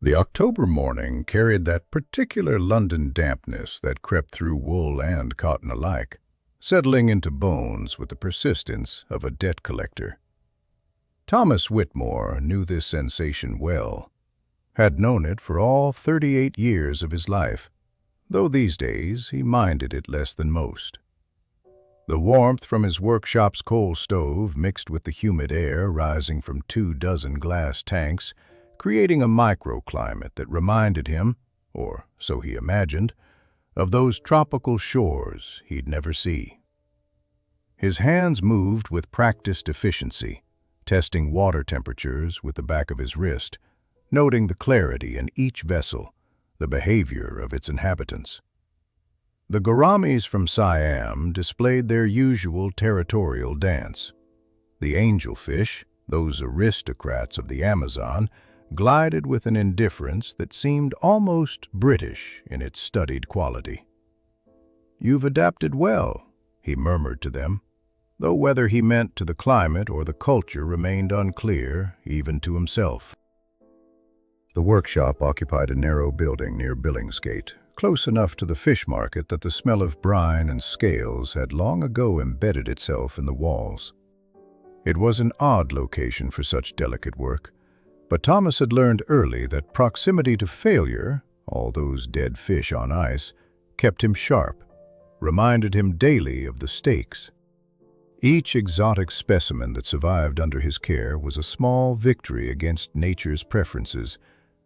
The October morning carried that particular London dampness that crept through wool and cotton alike, settling into bones with the persistence of a debt collector. Thomas Whitmore knew this sensation well, had known it for all 38 years of his life, though these days he minded it less than most. The warmth from his workshop's coal stove mixed with the humid air rising from 24 glass tanks, creating a microclimate that reminded him, or so he imagined, of those tropical shores he'd never see. His hands moved with practiced efficiency, testing water temperatures with the back of his wrist, noting the clarity in each vessel, the behavior of its inhabitants. The gouramis from Siam displayed their usual territorial dance. The angelfish, those aristocrats of the Amazon, glided with an indifference that seemed almost British in its studied quality. "You've adapted well," he murmured to them, though whether he meant to the climate or the culture remained unclear, even to himself. The workshop occupied a narrow building near Billingsgate, close enough to the fish market that the smell of brine and scales had long ago embedded itself in the walls. It was an odd location for such delicate work, but Thomas had learned early that proximity to failure, all those dead fish on ice, kept him sharp, reminded him daily of the stakes. Each exotic specimen that survived under his care was a small victory against nature's preferences,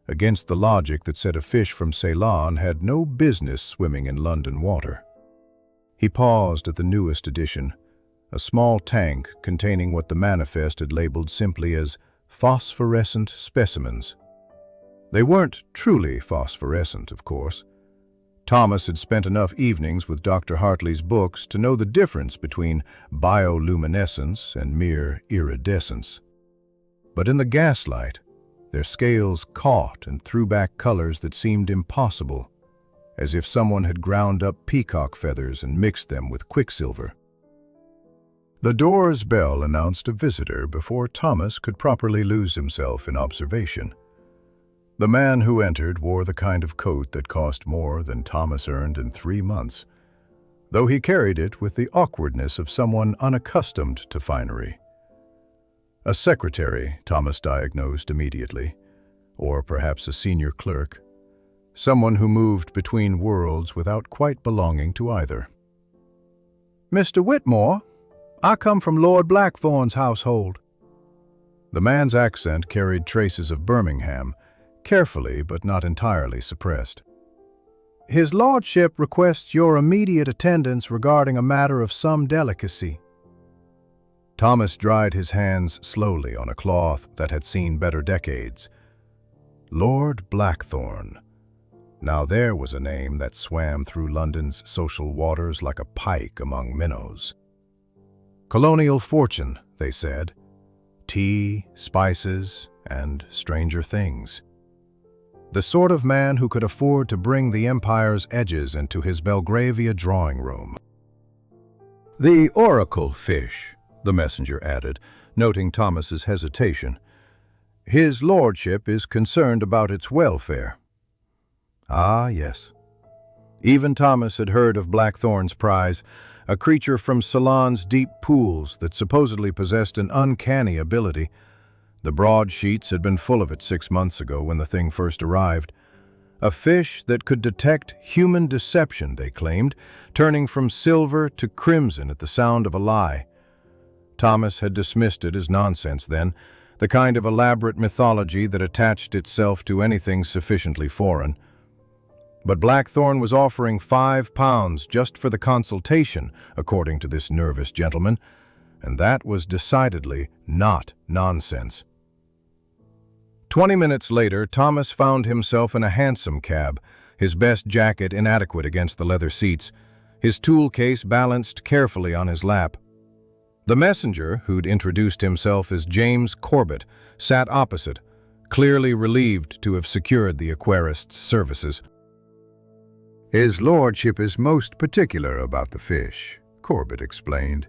against the logic that said a fish from Ceylon had no business swimming in London water. He paused at the newest addition, a small tank containing what the manifest had labeled simply as phosphorescent specimens. They weren't truly phosphorescent, of course. Thomas had spent enough evenings with Dr. Hartley's books to know the difference between bioluminescence and mere iridescence. But in the gaslight, their scales caught and threw back colors that seemed impossible, as if someone had ground up peacock feathers and mixed them with quicksilver. The door's bell announced a visitor before Thomas could properly lose himself in observation. The man who entered wore the kind of coat that cost more than Thomas earned in 3 months, though he carried it with the awkwardness of someone unaccustomed to finery. A secretary, Thomas diagnosed immediately, or perhaps a senior clerk, someone who moved between worlds without quite belonging to either. "Mr. Whitmore, I come from Lord Blackthorn's household." The man's accent carried traces of Birmingham, carefully but not entirely suppressed. "His lordship requests your immediate attendance regarding a matter of some delicacy." Thomas dried his hands slowly on a cloth that had seen better decades. Lord Blackthorn. Now there was a name that swam through London's social waters like a pike among minnows. Colonial fortune, they said. Tea, spices, and stranger things. The sort of man who could afford to bring the empire's edges into his Belgravia drawing room. "The oracle fish," the messenger added, noting Thomas's hesitation. "His lordship is concerned about its welfare." Ah, yes. Even Thomas had heard of Blackthorn's prize, a creature from Ceylon's deep pools that supposedly possessed an uncanny ability. The broadsheets had been full of it 6 months ago when the thing first arrived. A fish that could detect human deception, they claimed, turning from silver to crimson at the sound of a lie. Thomas had dismissed it as nonsense then, the kind of elaborate mythology that attached itself to anything sufficiently foreign. But Blackthorn was offering £5 just for the consultation, according to this nervous gentleman, and that was decidedly not nonsense. 20 minutes later, Thomas found himself in a hansom cab, his best jacket inadequate against the leather seats, his tool case balanced carefully on his lap. The messenger, who'd introduced himself as James Corbett, sat opposite, clearly relieved to have secured the aquarist's services. "His lordship is most particular about the fish," Corbett explained,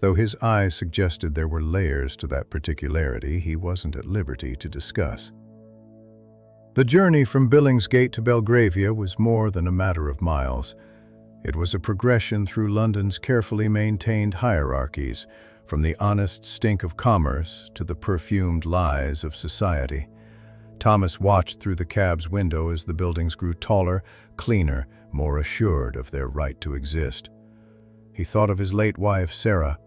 though his eyes suggested there were layers to that particularity he wasn't at liberty to discuss. The journey from Billingsgate to Belgravia was more than a matter of miles. It was a progression through London's carefully maintained hierarchies, from the honest stink of commerce to the perfumed lies of society. Thomas watched through the cab's window as the buildings grew taller, cleaner, more assured of their right to exist. He thought of his late wife, Sarah,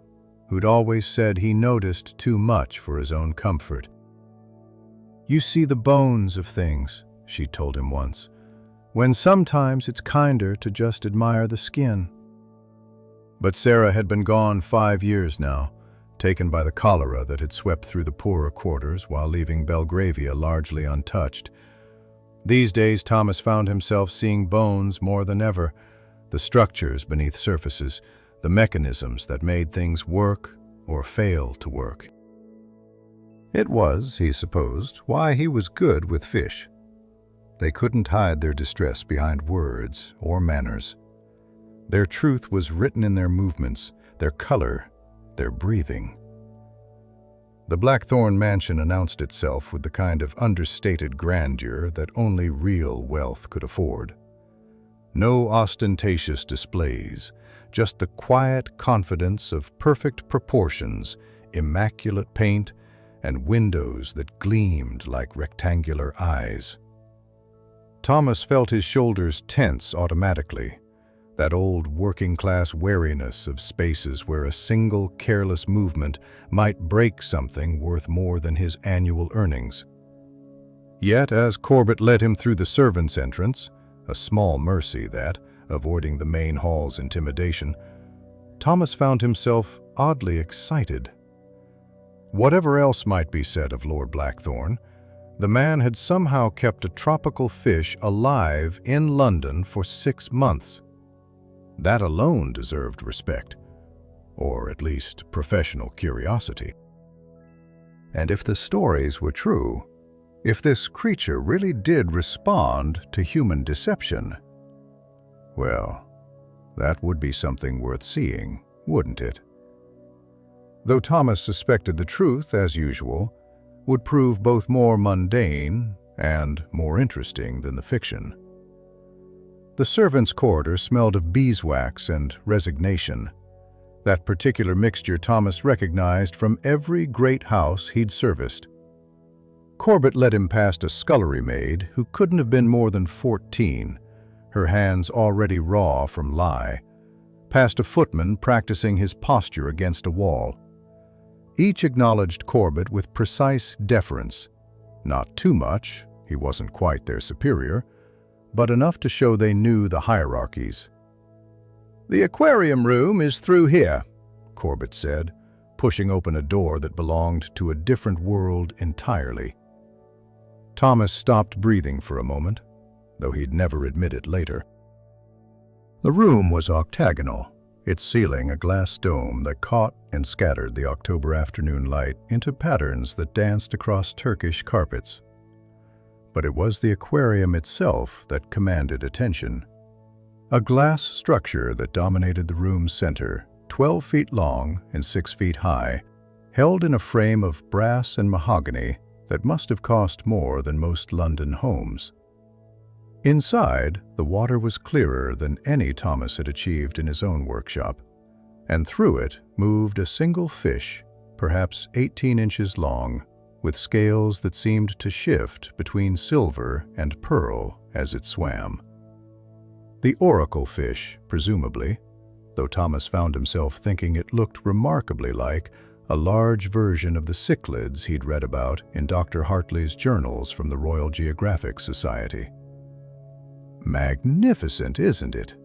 who'd always said he noticed too much for his own comfort. "You see the bones of things," she told him once, "when sometimes it's kinder to just admire the skin." But Sarah had been gone 5 years now, taken by the cholera that had swept through the poorer quarters while leaving Belgravia largely untouched. These days Thomas found himself seeing bones more than ever, the structures beneath surfaces, the mechanisms that made things work or fail to work. It was, he supposed, why he was good with fish. They couldn't hide their distress behind words or manners. Their truth was written in their movements, their color, their breathing. The Blackthorn mansion announced itself with the kind of understated grandeur that only real wealth could afford. No ostentatious displays, just the quiet confidence of perfect proportions, immaculate paint, and windows that gleamed like rectangular eyes. Thomas felt his shoulders tense automatically, that old working-class wariness of spaces where a single careless movement might break something worth more than his annual earnings. Yet, as Corbett led him through the servants' entrance, a small mercy that, avoiding the main hall's intimidation, Thomas found himself oddly excited. Whatever else might be said of Lord Blackthorn, the man had somehow kept a tropical fish alive in London for 6 months. That alone deserved respect, or at least professional curiosity. And if the stories were true, if this creature really did respond to human deception, well, that would be something worth seeing, wouldn't it? Though Thomas suspected the truth, as usual, would prove both more mundane and more interesting than the fiction. The servants' corridor smelled of beeswax and resignation, that particular mixture Thomas recognized from every great house he'd serviced. Corbett led him past a scullery maid who couldn't have been more than 14, her hands already raw from lye, past a footman practicing his posture against a wall. Each acknowledged Corbett with precise deference. Not too much, he wasn't quite their superior, but enough to show they knew the hierarchies. "The aquarium room is through here," Corbett said, pushing open a door that belonged to a different world entirely. Thomas stopped breathing for a moment, though he'd never admit it later. The room was octagonal, its ceiling a glass dome that caught and scattered the October afternoon light into patterns that danced across Turkish carpets. But it was the aquarium itself that commanded attention. A glass structure that dominated the room's center, 12 feet long and 6 feet high, held in a frame of brass and mahogany that must have cost more than most London homes. Inside, the water was clearer than any Thomas had achieved in his own workshop, and through it moved a single fish, perhaps 18 inches long, with scales that seemed to shift between silver and pearl as it swam. The oracle fish, presumably, though Thomas found himself thinking it looked remarkably like a large version of the cichlids he'd read about in Dr. Hartley's journals from the Royal Geographic Society. "Magnificent, isn't it?"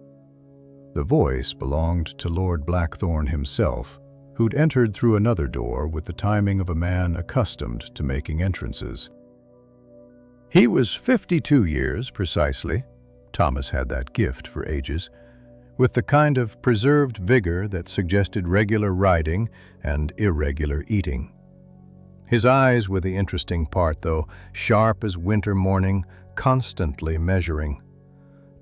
The voice belonged to Lord Blackthorn himself, who'd entered through another door with the timing of a man accustomed to making entrances. He was 52 years precisely. Thomas had that gift for ages, with the kind of preserved vigor that suggested regular riding and irregular eating. His eyes were the interesting part, though, sharp as winter morning, constantly measuring.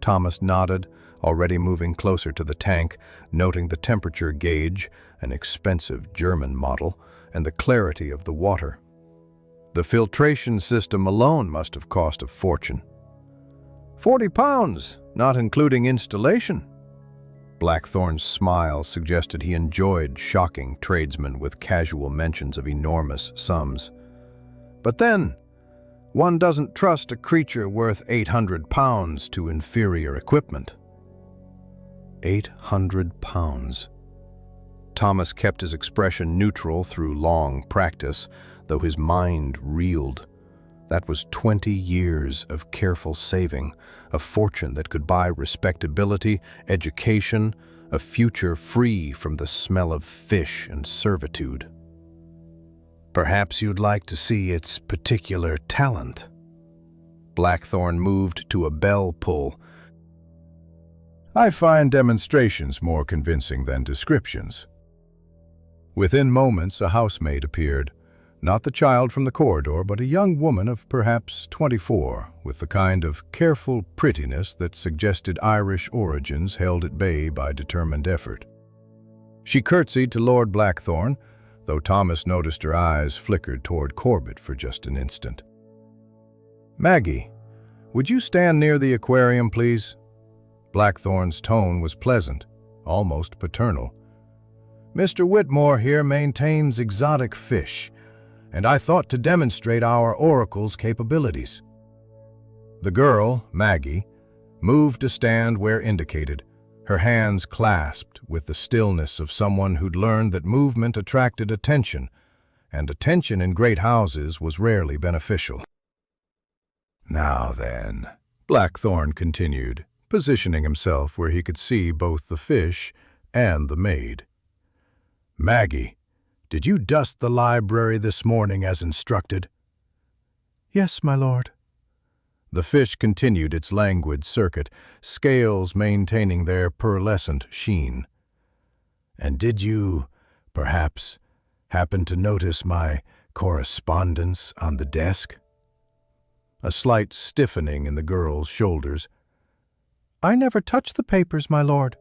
Thomas nodded, already moving closer to the tank, noting the temperature gauge, an expensive German model, and the clarity of the water. The filtration system alone must have cost a fortune. £40, not including installation. Blackthorn's smile suggested he enjoyed shocking tradesmen with casual mentions of enormous sums. But then, one doesn't trust a creature worth £800 to inferior equipment. £800. Thomas kept his expression neutral through long practice, though his mind reeled. That was 20 years of careful saving, a fortune that could buy respectability, education, a future free from the smell of fish and servitude. Perhaps you'd like to see its particular talent. Blackthorn moved to a bell pull. I find demonstrations more convincing than descriptions. Within moments, a housemaid appeared. Not the child from the corridor, but a young woman of perhaps 24, with the kind of careful prettiness that suggested Irish origins held at bay by determined effort. She curtsied to Lord Blackthorn, though Thomas noticed her eyes flickered toward Corbett for just an instant. "Maggie, would you stand near the aquarium, please?" Blackthorn's tone was pleasant, almost paternal. "Mr. Whitmore here maintains exotic fish, and I thought to demonstrate our oracle's capabilities." The girl, Maggie, moved to stand where indicated, her hands clasped with the stillness of someone who'd learned that movement attracted attention, and attention in great houses was rarely beneficial. "Now then," Blackthorn continued, positioning himself where he could see both the fish and the maid. "Maggie, did you dust the library this morning as instructed?" "Yes, my lord." The fish continued its languid circuit, scales maintaining their pearlescent sheen. "And did you, perhaps, happen to notice my correspondence on the desk?" A slight stiffening in the girl's shoulders. "I never touched the papers, my lord.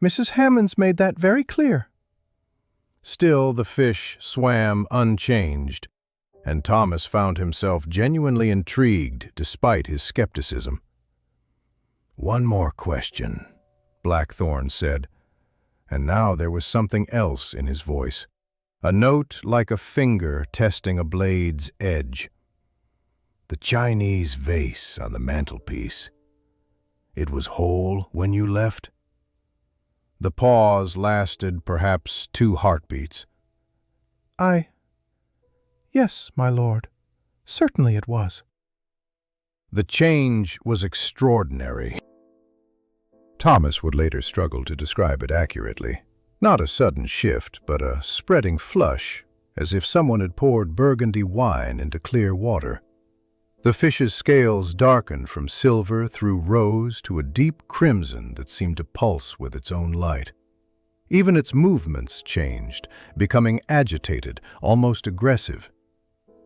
Mrs. Hammond's made that very clear." Still the fish swam unchanged, and Thomas found himself genuinely intrigued despite his skepticism. "One more question," Blackthorn said, and now there was something else in his voice, a note like a finger testing a blade's edge. "The Chinese vase on the mantelpiece, it was whole when you left?" The pause lasted perhaps 2 heartbeats. Yes, my lord. Certainly it was." The change was extraordinary. Thomas would later struggle to describe it accurately. Not a sudden shift, but a spreading flush, as if someone had poured burgundy wine into clear water. The fish's scales darkened from silver through rose to a deep crimson that seemed to pulse with its own light. Even its movements changed, becoming agitated, almost aggressive.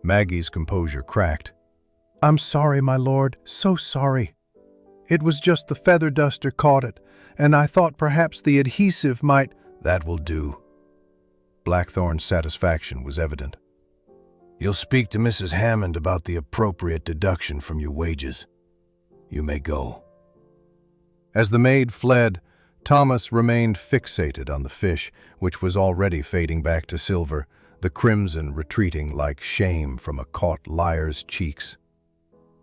Maggie's composure cracked. "I'm sorry, my lord, so sorry. It was just the feather duster caught it, and I thought perhaps the adhesive might—" "That will do." Blackthorn's satisfaction was evident. "You'll speak to Mrs. Hammond about the appropriate deduction from your wages. You may go." As the maid fled, Thomas remained fixated on the fish, which was already fading back to silver, the crimson retreating like shame from a caught liar's cheeks.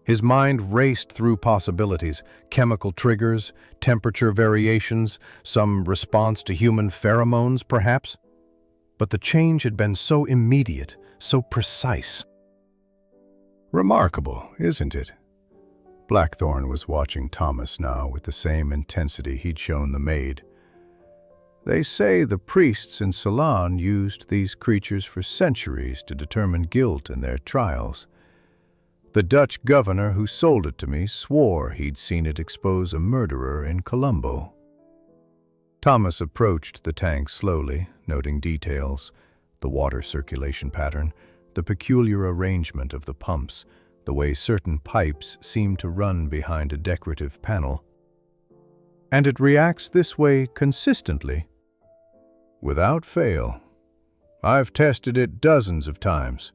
His mind raced through possibilities, chemical triggers, temperature variations, some response to human pheromones, perhaps. But the change had been so immediate, so precise. "Remarkable, isn't it?" Blackthorn was watching Thomas now with the same intensity he'd shown the maid. "They say the priests in Ceylon used these creatures for centuries to determine guilt in their trials. The Dutch governor who sold it to me swore he'd seen it expose a murderer in Colombo." Thomas approached the tank slowly, noting details, the water circulation pattern, the peculiar arrangement of the pumps, the way certain pipes seem to run behind a decorative panel. "And it reacts this way consistently?" "Without fail. I've tested it dozens of times.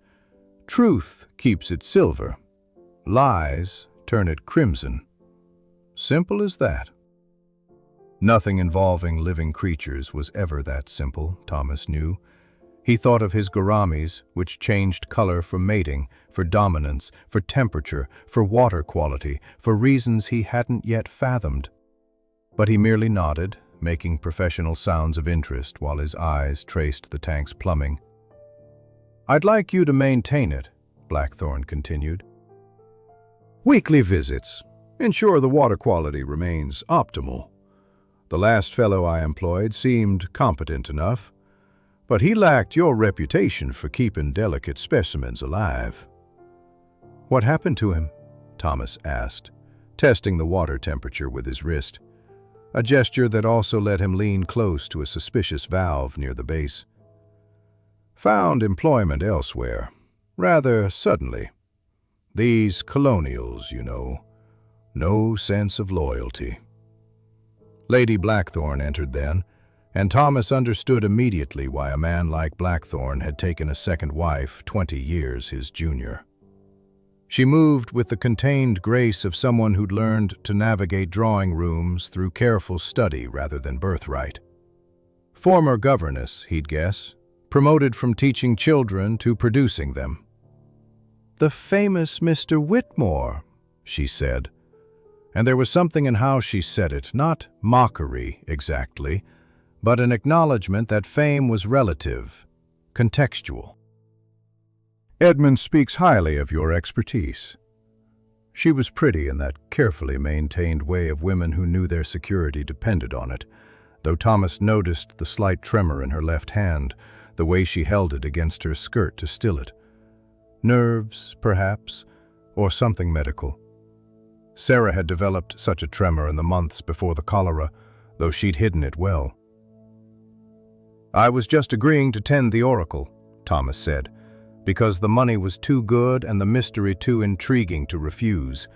Truth keeps it silver. Lies turn it crimson. Simple as that. Nothing involving living creatures was ever that simple, Thomas knew. He thought of his gouramis, which changed color for mating, for dominance, for temperature, for water quality, for reasons he hadn't yet fathomed. But he merely nodded, making professional sounds of interest while his eyes traced the tank's plumbing. "I'd like you to maintain it," Blackthorn continued. "Weekly visits. Ensure the water quality remains optimal. The last fellow I employed seemed competent enough, but he lacked your reputation for keeping delicate specimens alive." "What happened to him?" Thomas asked, testing the water temperature with his wrist, a gesture that also let him lean close to a suspicious valve near the base. "Found employment elsewhere, rather suddenly. These colonials, you know, no sense of loyalty." Lady Blackthorn entered then, and Thomas understood immediately why a man like Blackthorn had taken a second wife 20 years his junior. She moved with the contained grace of someone who'd learned to navigate drawing rooms through careful study rather than birthright. Former governess, he'd guess, promoted from teaching children to producing them. "The famous Mr. Whitmore," she said. And there was something in how she said it, not mockery exactly, but an acknowledgement that fame was relative, contextual. "Edmund speaks highly of your expertise." She was pretty in that carefully maintained way of women who knew their security depended on it, though Thomas noticed the slight tremor in her left hand, the way she held it against her skirt to still it. Nerves, perhaps, or something medical. Sarah had developed such a tremor in the months before the cholera, though she'd hidden it well. "I was just agreeing to tend the oracle," Thomas said, because the money was too good and the mystery too intriguing to refuse,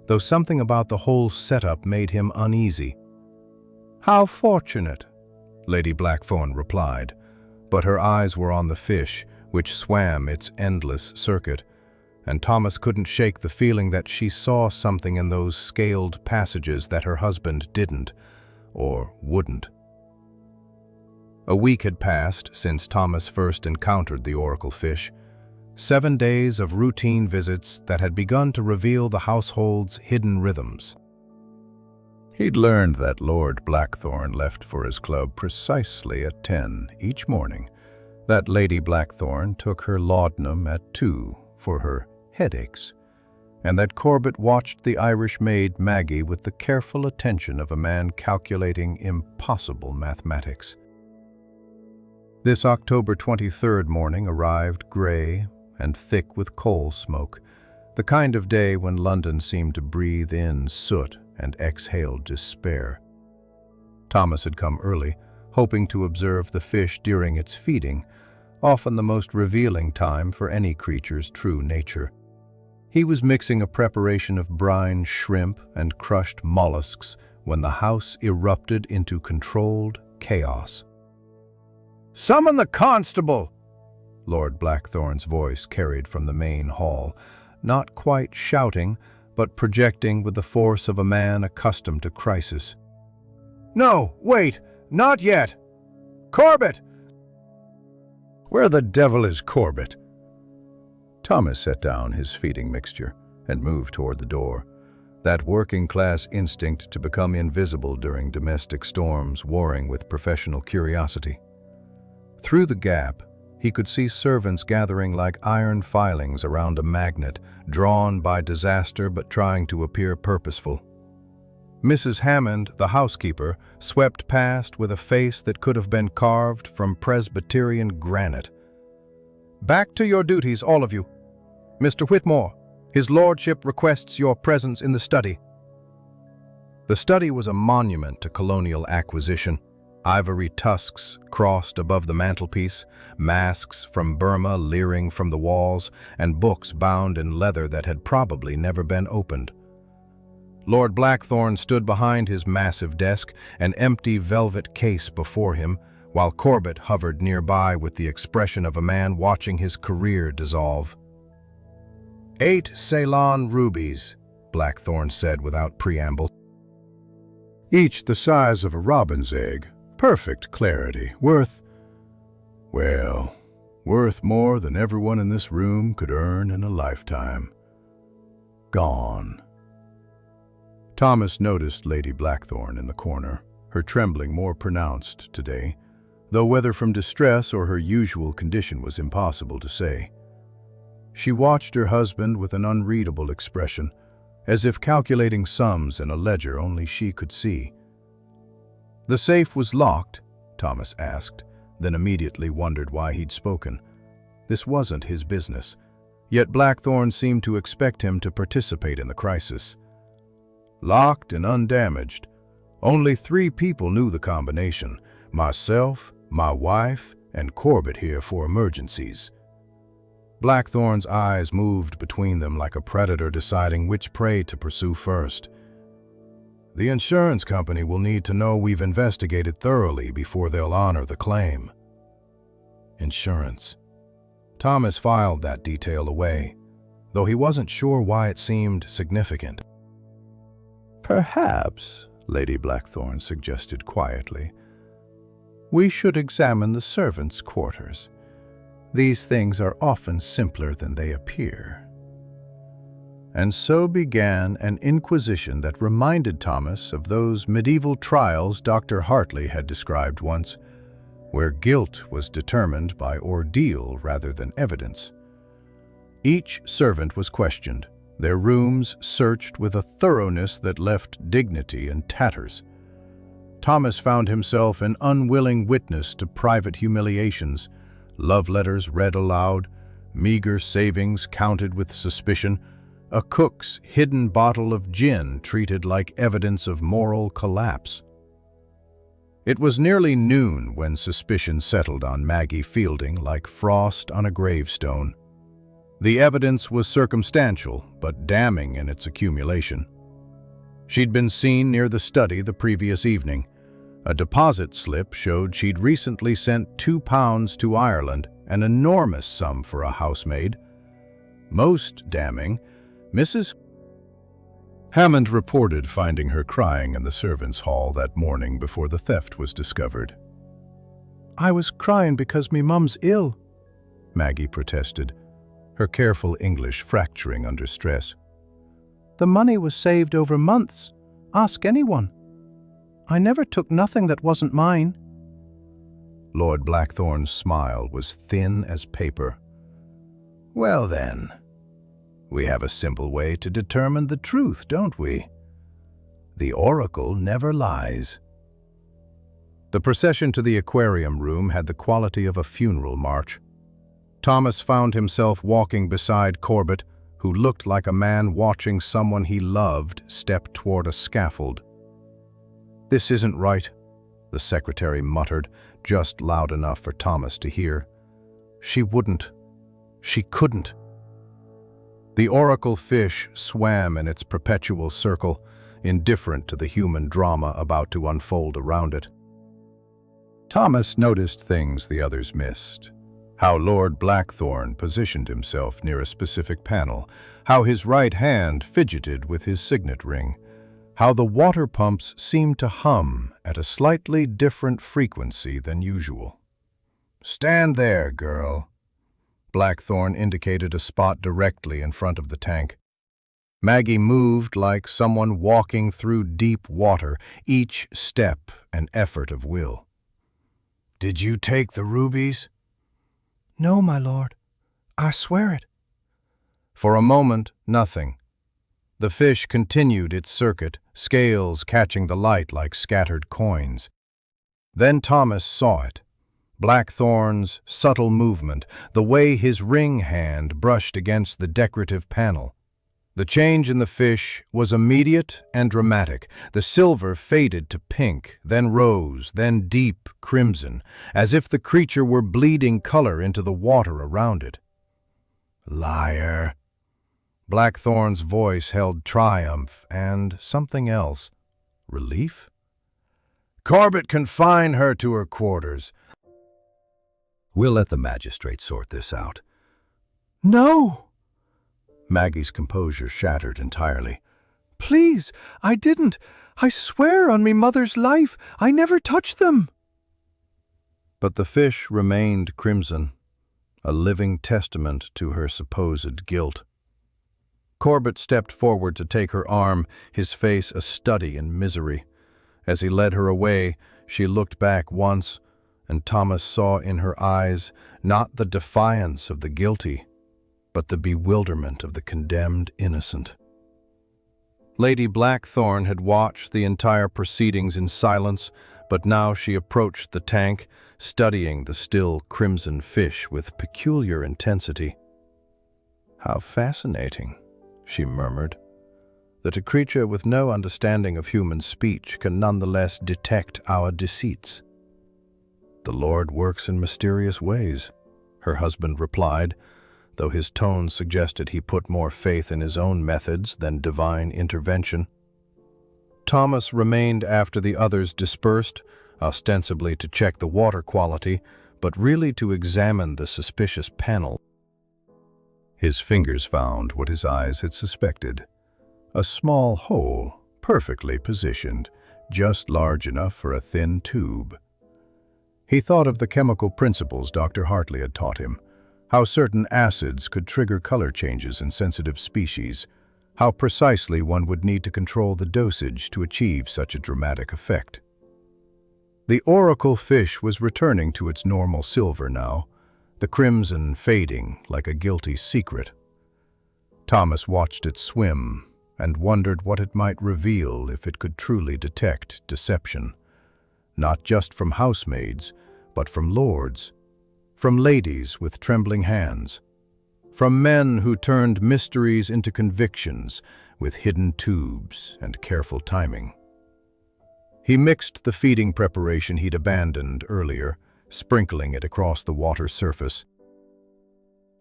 though something about the whole setup made him uneasy. "How fortunate," Lady Blackthorn replied, but her eyes were on the fish, which swam its endless circuit, and Thomas couldn't shake the feeling that she saw something in those scaled passages that her husband didn't, or wouldn't. A week had passed since Thomas first encountered the oracle fish, 7 days of routine visits that had begun to reveal the household's hidden rhythms. He'd learned that Lord Blackthorn left for his club precisely at 10 each morning, that Lady Blackthorn took her laudanum at 2 for her headaches, and that Corbett watched the Irish maid Maggie with the careful attention of a man calculating impossible mathematics. This October 23rd morning arrived gray and thick with coal smoke, the kind of day when London seemed to breathe in soot and exhale despair. Thomas had come early, hoping to observe the fish during its feeding, often the most revealing time for any creature's true nature. He was mixing a preparation of brine shrimp and crushed mollusks when the house erupted into controlled chaos. "Summon the constable!" Lord Blackthorn's voice carried from the main hall, not quite shouting, but projecting with the force of a man accustomed to crisis. "No, wait, not yet! Corbett!" "Where the devil is Corbett?" Thomas set down his feeding mixture and moved toward the door, that working-class instinct to become invisible during domestic storms warring with professional curiosity. Through the gap, he could see servants gathering like iron filings around a magnet, drawn by disaster but trying to appear purposeful. Mrs. Hammond, the housekeeper, swept past with a face that could have been carved from Presbyterian granite. "Back to your duties, all of you. Mr. Whitmore, his lordship requests your presence in the study." The study was a monument to colonial acquisition. Ivory tusks crossed above the mantelpiece, masks from Burma leering from the walls, and books bound in leather that had probably never been opened. Lord Blackthorn stood behind his massive desk, an empty velvet case before him, while Corbett hovered nearby with the expression of a man watching his career dissolve. 8 Ceylon rubies, Blackthorn said without preamble. Each the size of a robin's egg, perfect clarity, worth more than everyone in this room could earn in a lifetime. Gone. Thomas noticed Lady Blackthorn in the corner, her trembling more pronounced today, though whether from distress or her usual condition was impossible to say. She watched her husband with an unreadable expression, as if calculating sums in a ledger only she could see. "The safe was locked?" Thomas asked, then immediately wondered why he'd spoken. This wasn't his business, yet Blackthorn seemed to expect him to participate in the crisis. "Locked and undamaged. Only 3 people knew the combination: myself, my wife, and Corbett here for emergencies." Blackthorn's eyes moved between them like a predator deciding which prey to pursue first. "The insurance company will need to know we've investigated thoroughly before they'll honor the claim." Insurance. Thomas filed that detail away, though he wasn't sure why it seemed significant. "Perhaps," Lady Blackthorn suggested quietly, "we should examine the servants' quarters. These things are often simpler than they appear." And so began an inquisition that reminded Thomas of those medieval trials Dr. Hartley had described once, where guilt was determined by ordeal rather than evidence. Each servant was questioned, their rooms searched with a thoroughness that left dignity in tatters. Thomas found himself an unwilling witness to private humiliations, love letters read aloud, meager savings counted with suspicion, a cook's hidden bottle of gin treated like evidence of moral collapse. It was nearly noon when suspicion settled on Maggie Fielding like frost on a gravestone. The evidence was circumstantial, but damning in its accumulation. She'd been seen near the study the previous evening. A deposit slip showed she'd recently sent £2 to Ireland, an enormous sum for a housemaid. Most damning, Mrs. Hammond reported finding her crying in the servants' hall that morning before the theft was discovered. "I was crying because me mum's ill," Maggie protested, her careful English fracturing under stress. "The money was saved over months. Ask anyone. I never took nothing that wasn't mine." Lord Blackthorn's smile was thin as paper. "Well then, we have a simple way to determine the truth, don't we? The oracle never lies." The procession to the aquarium room had the quality of a funeral march. Thomas found himself walking beside Corbett, who looked like a man watching someone he loved step toward a scaffold. "This isn't right," the secretary muttered, just loud enough for Thomas to hear. "She wouldn't. She couldn't." The oracle fish swam in its perpetual circle, indifferent to the human drama about to unfold around it. Thomas noticed things the others missed. How Lord Blackthorn positioned himself near a specific panel, how his right hand fidgeted with his signet ring, how the water pumps seemed to hum at a slightly different frequency than usual. "Stand there, girl." Blackthorn indicated a spot directly in front of the tank. Maggie moved like someone walking through deep water, each step an effort of will. "Did you take the rubies?" "No, my lord. I swear it." For a moment, nothing. The fish continued its circuit, scales catching the light like scattered coins. Then Thomas saw it. Blackthorn's subtle movement, the way his ring hand brushed against the decorative panel. The change in the fish was immediate and dramatic. The silver faded to pink, then rose, then deep crimson, as if the creature were bleeding color into the water around it. "Liar." Blackthorn's voice held triumph and something else. Relief? "Corbett, confine her to her quarters. We'll let the magistrate sort this out." "No!" Maggie's composure shattered entirely. "Please, I didn't. I swear on me mother's life, I never touched them." But the fish remained crimson, a living testament to her supposed guilt. Corbett stepped forward to take her arm, his face a study in misery. As he led her away, she looked back once, and Thomas saw in her eyes not the defiance of the guilty, but the bewilderment of the condemned innocent. Lady Blackthorne had watched the entire proceedings in silence, but now she approached the tank, studying the still crimson fish with peculiar intensity. "How fascinating," she murmured, "that a creature with no understanding of human speech can nonetheless detect our deceits." "The Lord works in mysterious ways," her husband replied, though his tone suggested he put more faith in his own methods than divine intervention. Thomas remained after the others dispersed, ostensibly to check the water quality, but really to examine the suspicious panel. His fingers found what his eyes had suspected: a small hole, perfectly positioned, just large enough for a thin tube. He thought of the chemical principles Dr. Hartley had taught him, how certain acids could trigger color changes in sensitive species, how precisely one would need to control the dosage to achieve such a dramatic effect. The oracle fish was returning to its normal silver now, the crimson fading like a guilty secret. Thomas watched it swim and wondered what it might reveal if it could truly detect deception, not just from housemaids, but from lords, from ladies with trembling hands, from men who turned mysteries into convictions with hidden tubes and careful timing. He mixed the feeding preparation he'd abandoned earlier, sprinkling it across the water's surface.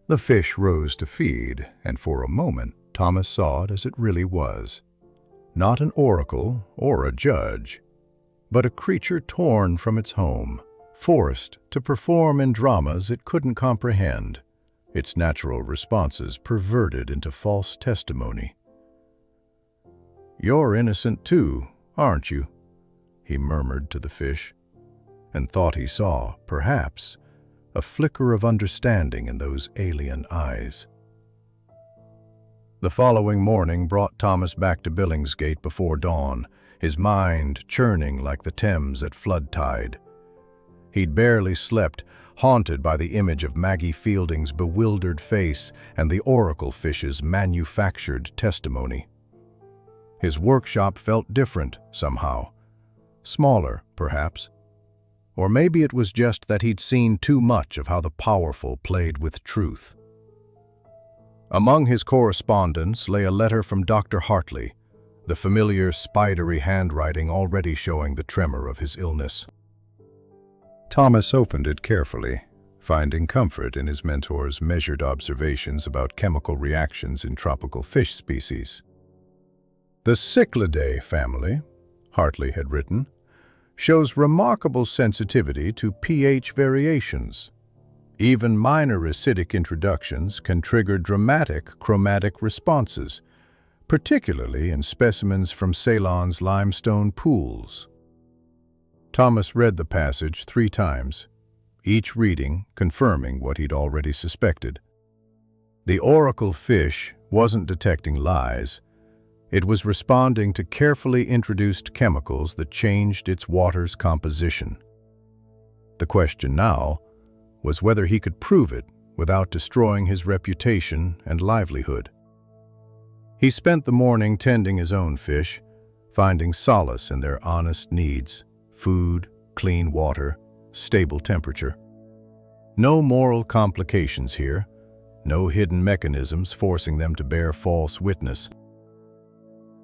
The fish rose to feed, and for a moment Thomas saw it as it really was. Not an oracle or a judge, but a creature torn from its home, forced to perform in dramas it couldn't comprehend, its natural responses perverted into false testimony. "You're innocent too, aren't you?" he murmured to the fish, and thought he saw, perhaps, a flicker of understanding in those alien eyes. The following morning brought Thomas back to Billingsgate before dawn, his mind churning like the Thames at flood tide. He'd barely slept, haunted by the image of Maggie Fielding's bewildered face and the oracle fish's manufactured testimony. His workshop felt different, somehow. Smaller, perhaps. Or maybe it was just that he'd seen too much of how the powerful played with truth. Among his correspondence lay a letter from Dr. Hartley, the familiar spidery handwriting already showing the tremor of his illness. Thomas opened it carefully, finding comfort in his mentor's measured observations about chemical reactions in tropical fish species. "The Cichlidae family," Hartley had written, "shows remarkable sensitivity to pH variations. Even minor acidic introductions can trigger dramatic chromatic responses, particularly in specimens from Ceylon's limestone pools." Thomas read the passage 3 times, each reading confirming what he'd already suspected. The oracle fish wasn't detecting lies. It was responding to carefully introduced chemicals that changed its water's composition. The question now was whether he could prove it without destroying his reputation and livelihood. He spent the morning tending his own fish, finding solace in their honest needs: food, clean water, stable temperature. No moral complications here, no hidden mechanisms forcing them to bear false witness.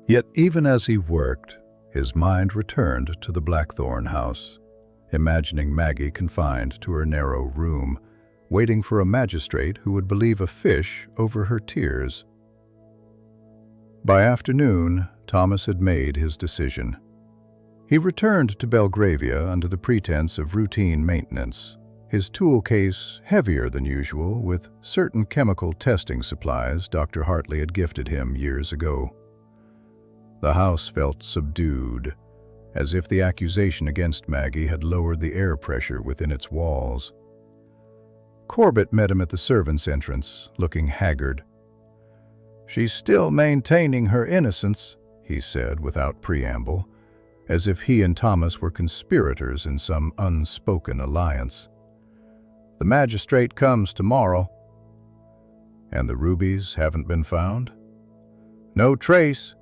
Yet even as he worked, his mind returned to the Blackthorne house, imagining Maggie confined to her narrow room, waiting for a magistrate who would believe a fish over her tears. By afternoon, Thomas had made his decision. He returned to Belgravia under the pretense of routine maintenance, his tool case heavier than usual with certain chemical testing supplies Dr. Hartley had gifted him years ago. The house felt subdued, as if the accusation against Maggie had lowered the air pressure within its walls. Corbett met him at the servants' entrance, looking haggard. "She's still maintaining her innocence," he said without preamble, as if he and Thomas were conspirators in some unspoken alliance. "The magistrate comes tomorrow." "And the rubies haven't been found?" "No trace.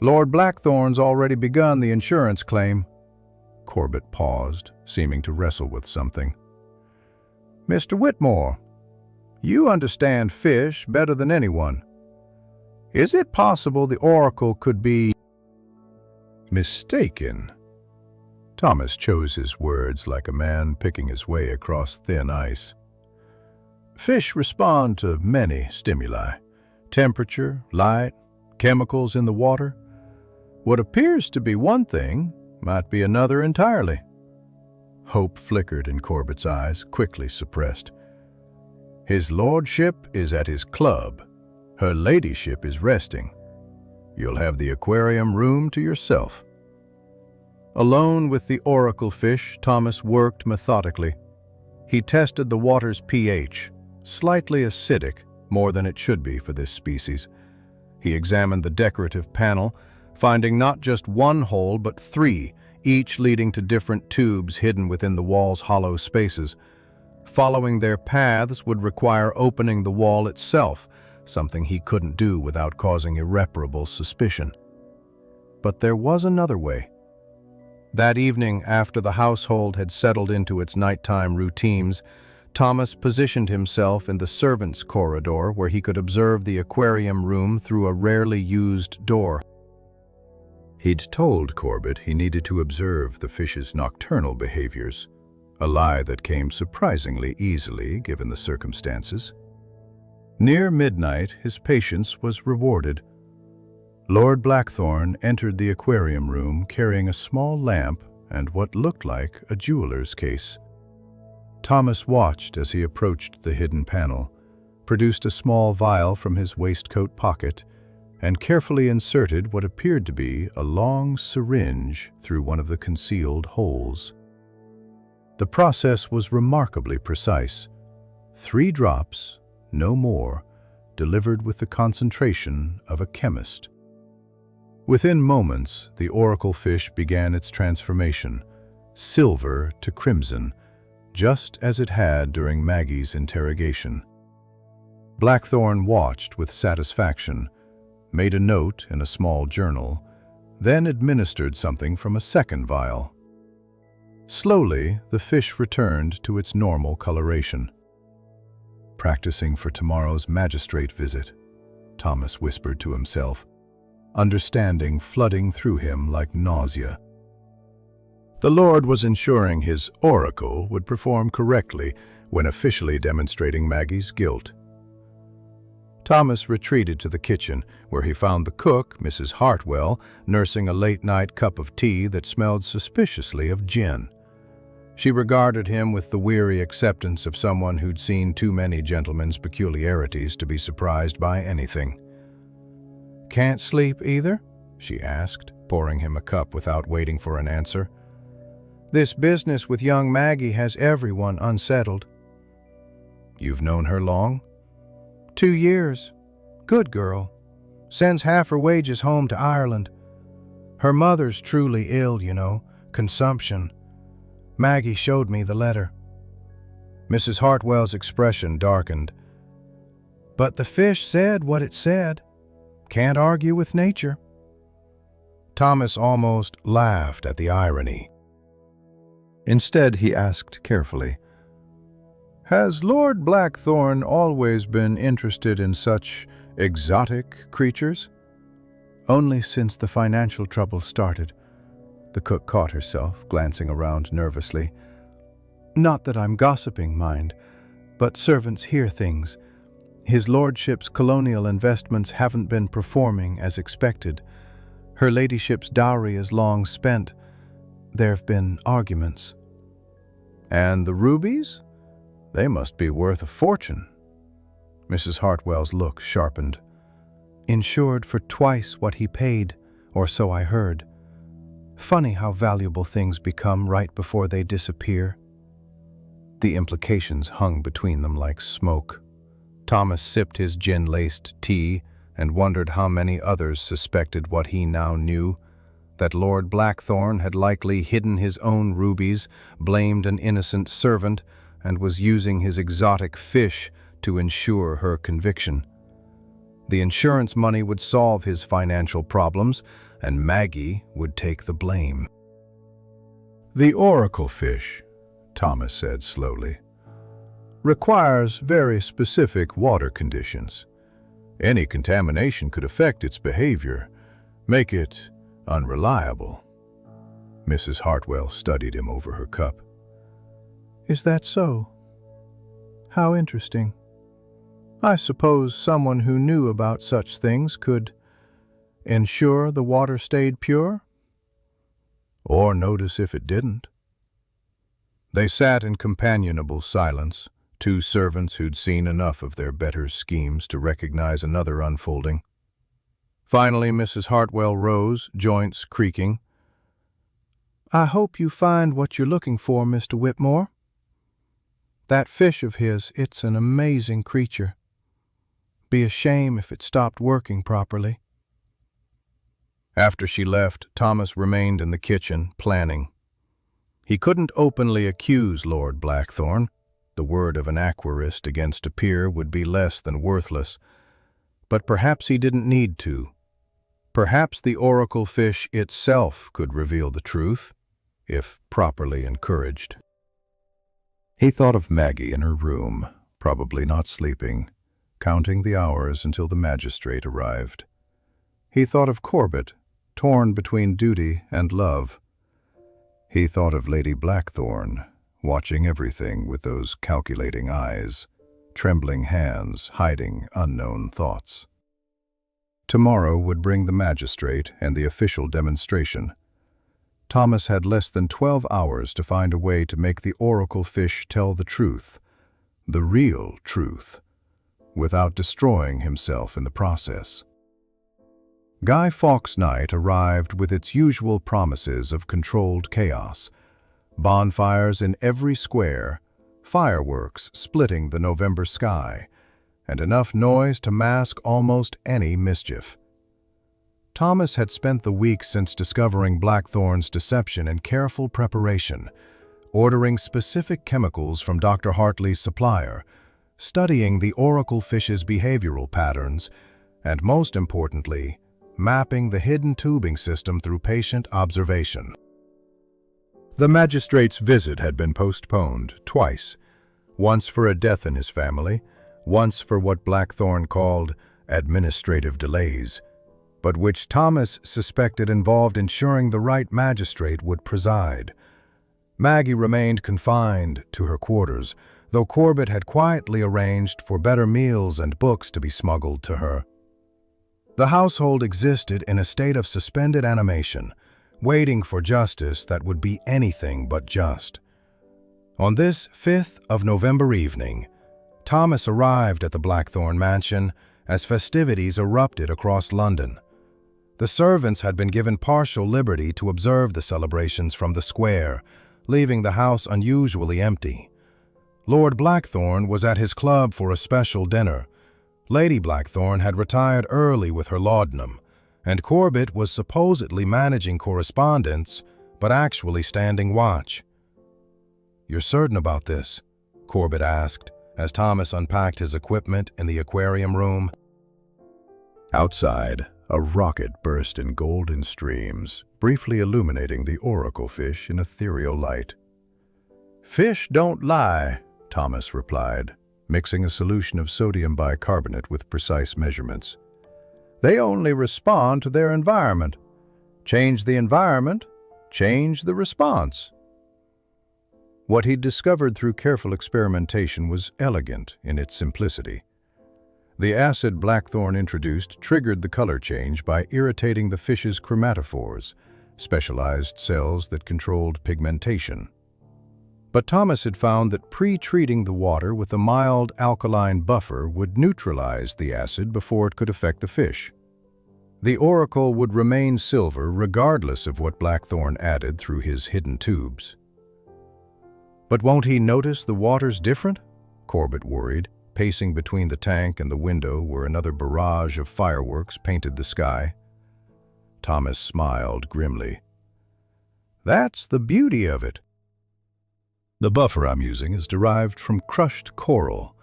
Lord Blackthorn's already begun the insurance claim." Corbett paused, seeming to wrestle with something. "Mr. Whitmore, you understand fish better than anyone. Is it possible the oracle could be mistaken?" Thomas chose his words like a man picking his way across thin ice. "Fish respond to many stimuli: temperature, light, chemicals in the water. What appears to be one thing might be another entirely." Hope flickered in Corbett's eyes, quickly suppressed. "His lordship is at his club. Her ladyship is resting. You'll have the aquarium room to yourself." Alone with the oracle fish, Thomas worked methodically. He tested the water's pH, slightly acidic, more than it should be for this species. He examined the decorative panel, finding not just one hole but three, each leading to different tubes hidden within the wall's hollow spaces. Following their paths would require opening the wall itself, something he couldn't do without causing irreparable suspicion. But there was another way. That evening, after the household had settled into its nighttime routines, Thomas positioned himself in the servants' corridor where he could observe the aquarium room through a rarely used door. He'd told Corbett he needed to observe the fish's nocturnal behaviors, a lie that came surprisingly easily given the circumstances. Near midnight, his patience was rewarded. Lord Blackthorn entered the aquarium room carrying a small lamp and what looked like a jeweler's case. Thomas watched as he approached the hidden panel, produced a small vial from his waistcoat pocket, and carefully inserted what appeared to be a long syringe through one of the concealed holes. The process was remarkably precise. 3 drops, no more, delivered with the concentration of a chemist. Within moments, the oracle fish began its transformation, silver to crimson, just as it had during Maggie's interrogation. Blackthorn watched with satisfaction, made a note in a small journal, then administered something from a second vial. Slowly, the fish returned to its normal coloration. "Practicing for tomorrow's magistrate visit," Thomas whispered to himself, understanding flooding through him like nausea. The Lord was ensuring his oracle would perform correctly when officially demonstrating Maggie's guilt. Thomas retreated to the kitchen, where he found the cook, Mrs. Hartwell, nursing a late-night cup of tea that smelled suspiciously of gin. She regarded him with the weary acceptance of someone who'd seen too many gentlemen's peculiarities to be surprised by anything. "Can't sleep either?" she asked, pouring him a cup without waiting for an answer. "This business with young Maggie has everyone unsettled." "You've known her long?" 2 years. Good girl. Sends half her wages home to Ireland. Her mother's truly ill, consumption. Maggie showed me the letter." Mrs. Hartwell's expression darkened. "But the fish said what it said. Can't argue with nature." Thomas almost laughed at the irony. Instead, he asked carefully, "Has Lord Blackthorn always been interested in such exotic creatures?" "Only since the financial trouble started." The cook caught herself, glancing around nervously. "Not that I'm gossiping, mind, but servants hear things. His lordship's colonial investments haven't been performing as expected. Her ladyship's dowry is long spent. There've been arguments." "And the rubies?" They must be worth a fortune. Mrs. Hartwell's look sharpened. Insured for twice what he paid, or so I heard. Funny how valuable things become right before they disappear. The implications hung between them like smoke. Thomas sipped his gin-laced tea and wondered how many others suspected what he now knew, that Lord Blackthorne had likely hidden his own rubies, blamed an innocent servant, and was using his exotic fish to ensure her conviction. The insurance money would solve his financial problems, and Maggie would take the blame. The oracle fish, Thomas said slowly, requires very specific water conditions. Any contamination could affect its behavior, make it unreliable. Mrs. Hartwell studied him over her cup. Is that so? How interesting. I suppose someone who knew about such things could ensure the water stayed pure? Or notice if it didn't. They sat in companionable silence, two servants who'd seen enough of their betters' schemes to recognize another unfolding. Finally, Mrs. Hartwell rose, joints creaking. I hope you find what you're looking for, Mr. Whitmore. That fish of his, it's an amazing creature. Be a shame if it stopped working properly. After she left, Thomas remained in the kitchen, planning. He couldn't openly accuse Lord Blackthorne. The word of an aquarist against a peer would be less than worthless. But perhaps he didn't need to. Perhaps the oracle fish itself could reveal the truth, if properly encouraged. He thought of Maggie in her room, probably not sleeping, counting the hours until the magistrate arrived. He thought of Corbett, torn between duty and love. He thought of Lady Blackthorne, watching everything with those calculating eyes, trembling hands hiding unknown thoughts. Tomorrow would bring the magistrate and the official demonstration. Thomas had less than 12 hours to find a way to make the oracle fish tell the truth, the real truth, without destroying himself in the process. Guy Fawkes' night arrived with its usual promises of controlled chaos. Bonfires in every square, fireworks splitting the November sky, and enough noise to mask almost any mischief. Thomas had spent the week since discovering Blackthorne's deception in careful preparation, ordering specific chemicals from Dr. Hartley's supplier, studying the oracle fish's behavioral patterns, and most importantly, mapping the hidden tubing system through patient observation. The magistrate's visit had been postponed twice, once for a death in his family, once for what Blackthorne called administrative delays, but which Thomas suspected involved ensuring the right magistrate would preside. Maggie remained confined to her quarters, though Corbett had quietly arranged for better meals and books to be smuggled to her. The household existed in a state of suspended animation, waiting for justice that would be anything but just. On this 5th of November evening, Thomas arrived at the Blackthorne mansion as festivities erupted across London. The servants had been given partial liberty to observe the celebrations from the square, leaving the house unusually empty. Lord Blackthorne was at his club for a special dinner. Lady Blackthorne had retired early with her laudanum, and Corbett was supposedly managing correspondence, but actually standing watch. "You're certain about this?" Corbett asked, as Thomas unpacked his equipment in the aquarium room. Outside, a rocket burst in golden streams, briefly illuminating the oracle fish in ethereal light. "Fish don't lie," Thomas replied, mixing a solution of sodium bicarbonate with precise measurements. "They only respond to their environment. Change the environment, change the response." What he'd discovered through careful experimentation was elegant in its simplicity. The acid Blackthorne introduced triggered the color change by irritating the fish's chromatophores, specialized cells that controlled pigmentation. But Thomas had found that pre-treating the water with a mild alkaline buffer would neutralize the acid before it could affect the fish. The oracle would remain silver regardless of what Blackthorn added through his hidden tubes. But won't he notice the water's different? Corbett worried, pacing between the tank and the window where another barrage of fireworks painted the sky. Thomas smiled grimly. That's the beauty of it. The buffer I'm using is derived from crushed coral,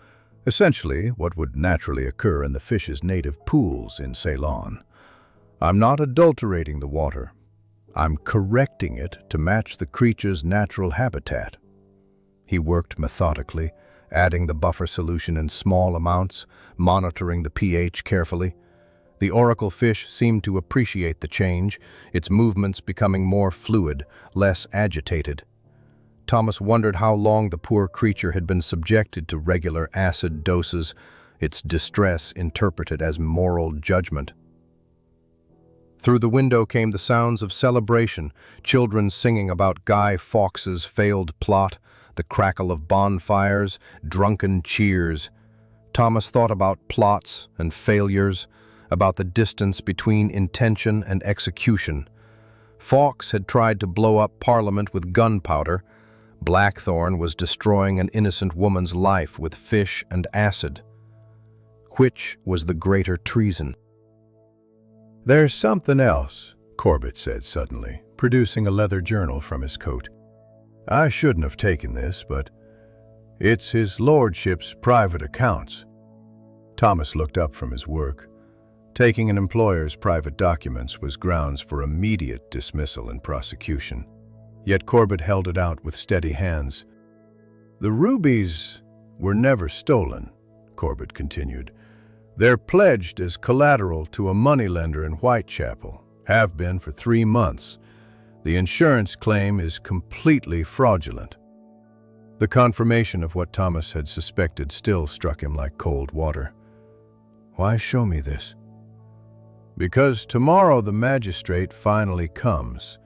essentially what would naturally occur in the fish's native pools in Ceylon. I'm not adulterating the water. I'm correcting it to match the creature's natural habitat. He worked methodically, adding the buffer solution in small amounts, monitoring the pH carefully. The oracle fish seemed to appreciate the change, its movements becoming more fluid, less agitated. Thomas wondered how long the poor creature had been subjected to regular acid doses, its distress interpreted as moral judgment. Through the window came the sounds of celebration, children singing about Guy Fawkes's failed plot, the crackle of bonfires, drunken cheers. Thomas thought about plots and failures, about the distance between intention and execution. Fawkes had tried to blow up Parliament with gunpowder. Blackthorn was destroying an innocent woman's life with fish and acid. Which was the greater treason? There's something else, Corbett said suddenly, producing a leather journal from his coat. I shouldn't have taken this, but it's his lordship's private accounts. Thomas looked up from his work. Taking an employer's private documents was grounds for immediate dismissal and prosecution. Yet Corbett held it out with steady hands. The rubies were never stolen, Corbett continued. They're pledged as collateral to a moneylender in Whitechapel, have been for 3 months. The insurance claim is completely fraudulent. The confirmation of what Thomas had suspected still struck him like cold water. Why show me this? Because tomorrow the magistrate finally comes,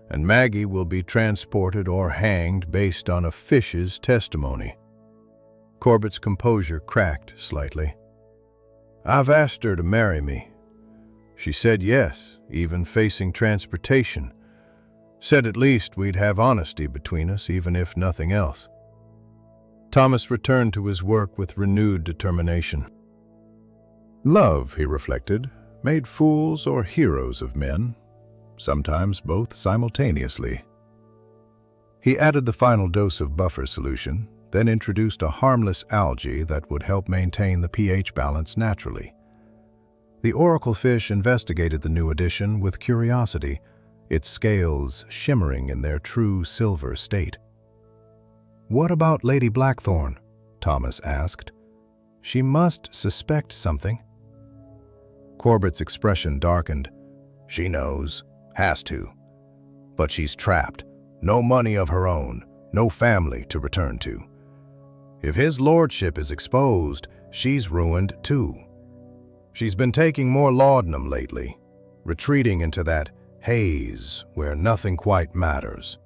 and Maggie will be transported or hanged based on a fish's testimony. Corbett's composure cracked slightly. I've asked her to marry me. She said yes, even facing transportation. Said at least we'd have honesty between us, even if nothing else. Thomas returned to his work with renewed determination. Love, he reflected, made fools or heroes of men, sometimes both simultaneously. He added the final dose of buffer solution, then introduced a harmless algae that would help maintain the pH balance naturally. The oracle fish investigated the new addition with curiosity, its scales shimmering in their true silver state. What about Lady Blackthorn? Thomas asked. She must suspect something. Corbett's expression darkened. She knows, has to. But she's trapped. No money of her own, no family to return to. If his lordship is exposed, she's ruined too. She's been taking more laudanum lately, retreating into that haze where nothing quite matters.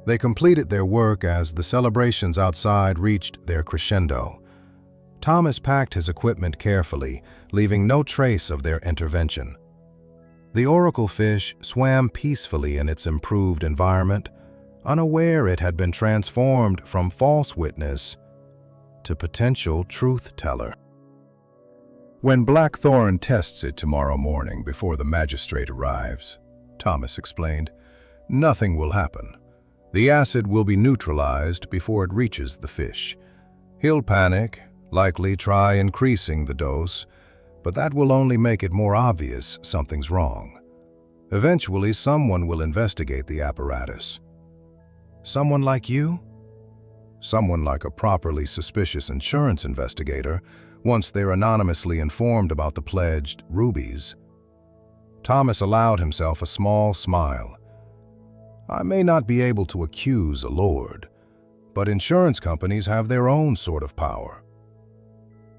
They completed their work as the celebrations outside reached their crescendo. Thomas packed his equipment carefully, leaving no trace of their intervention. The oracle fish swam peacefully in its improved environment, unaware it had been transformed from false witness to potential truth-teller. When Blackthorn tests it tomorrow morning before the magistrate arrives, Thomas explained, nothing will happen. The acid will be neutralized before it reaches the fish. He'll panic, likely try increasing the dose, but that will only make it more obvious something's wrong. Eventually, someone will investigate the apparatus. Someone like you? Someone like a properly suspicious insurance investigator, once they're anonymously informed about the pledged rubies. Thomas allowed himself a small smile. I may not be able to accuse a lord, but insurance companies have their own sort of power.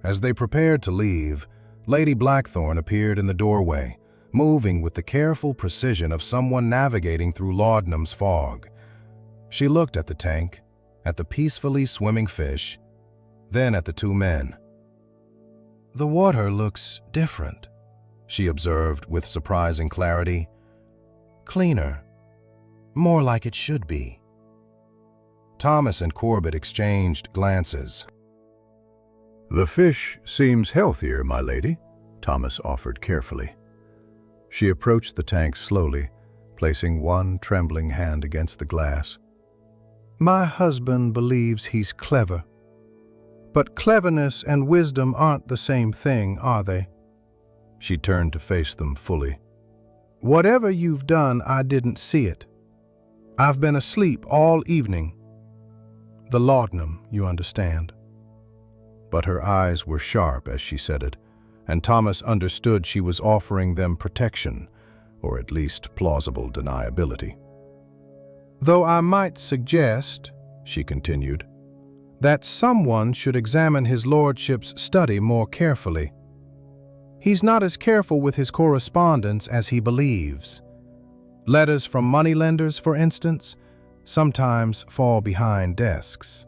As they prepared to leave, Lady Blackthorn appeared in the doorway, moving with the careful precision of someone navigating through laudanum's fog. She looked at the tank, at the peacefully swimming fish, then at the two men. "The water looks different," she observed with surprising clarity. "Cleaner. More like it should be." Thomas and Corbett exchanged glances. "The fish seems healthier, my lady," Thomas offered carefully. She approached the tank slowly, placing one trembling hand against the glass. "My husband believes he's clever. But cleverness and wisdom aren't the same thing, are they?" She turned to face them fully. "Whatever you've done, I didn't see it. I've been asleep all evening. The laudanum, you understand." But her eyes were sharp as she said it, and Thomas understood she was offering them protection, or at least plausible deniability. "Though I might suggest," she continued, "that someone should examine his lordship's study more carefully. He's not as careful with his correspondence as he believes. Letters from moneylenders, for instance, sometimes fall behind desks."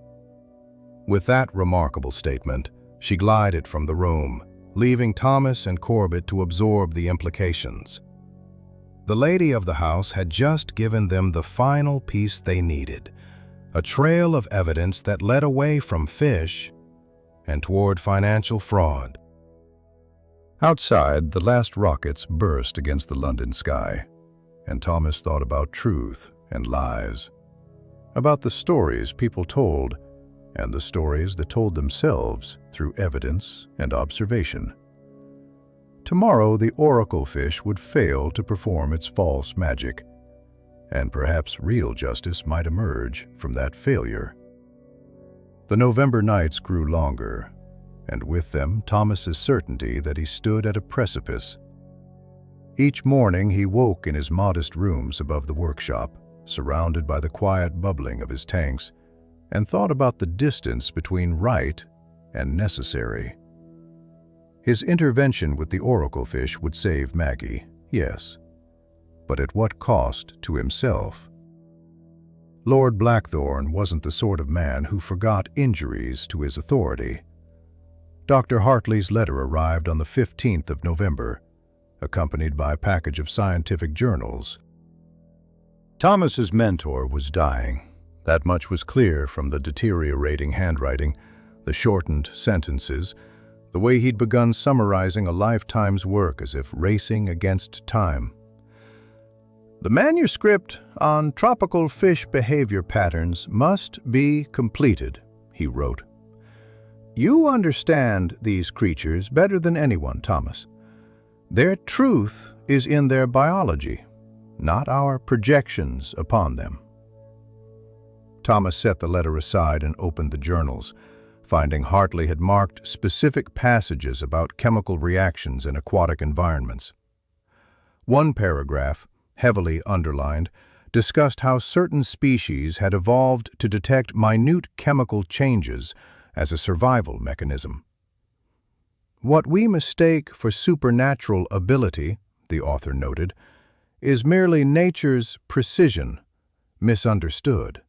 With that remarkable statement, she glided from the room, leaving Thomas and Corbett to absorb the implications. The lady of the house had just given them the final piece they needed, a trail of evidence that led away from fish and toward financial fraud. Outside, the last rockets burst against the London sky, and Thomas thought about truth and lies, about the stories people told, and the stories that told themselves through evidence and observation. Tomorrow, the oracle fish would fail to perform its false magic, and perhaps real justice might emerge from that failure. The November nights grew longer, and with them Thomas's certainty that he stood at a precipice. Each morning he woke in his modest rooms above the workshop, surrounded by the quiet bubbling of his tanks, and thought about the distance between right and necessary. His intervention with the oracle fish would save Maggie, yes, but at what cost to himself? Lord Blackthorne wasn't the sort of man who forgot injuries to his authority. Dr. Hartley's letter arrived on the 15th of November, accompanied by a package of scientific journals. Thomas's mentor was dying. That much was clear from the deteriorating handwriting, the shortened sentences, the way he'd begun summarizing a lifetime's work as if racing against time. "The manuscript on tropical fish behavior patterns must be completed," he wrote. "You understand these creatures better than anyone, Thomas. Their truth is in their biology, not our projections upon them." Thomas set the letter aside and opened the journals, finding Hartley had marked specific passages about chemical reactions in aquatic environments. One paragraph, heavily underlined, discussed how certain species had evolved to detect minute chemical changes as a survival mechanism. "What we mistake for supernatural ability," the author noted, "is merely nature's precision, misunderstood."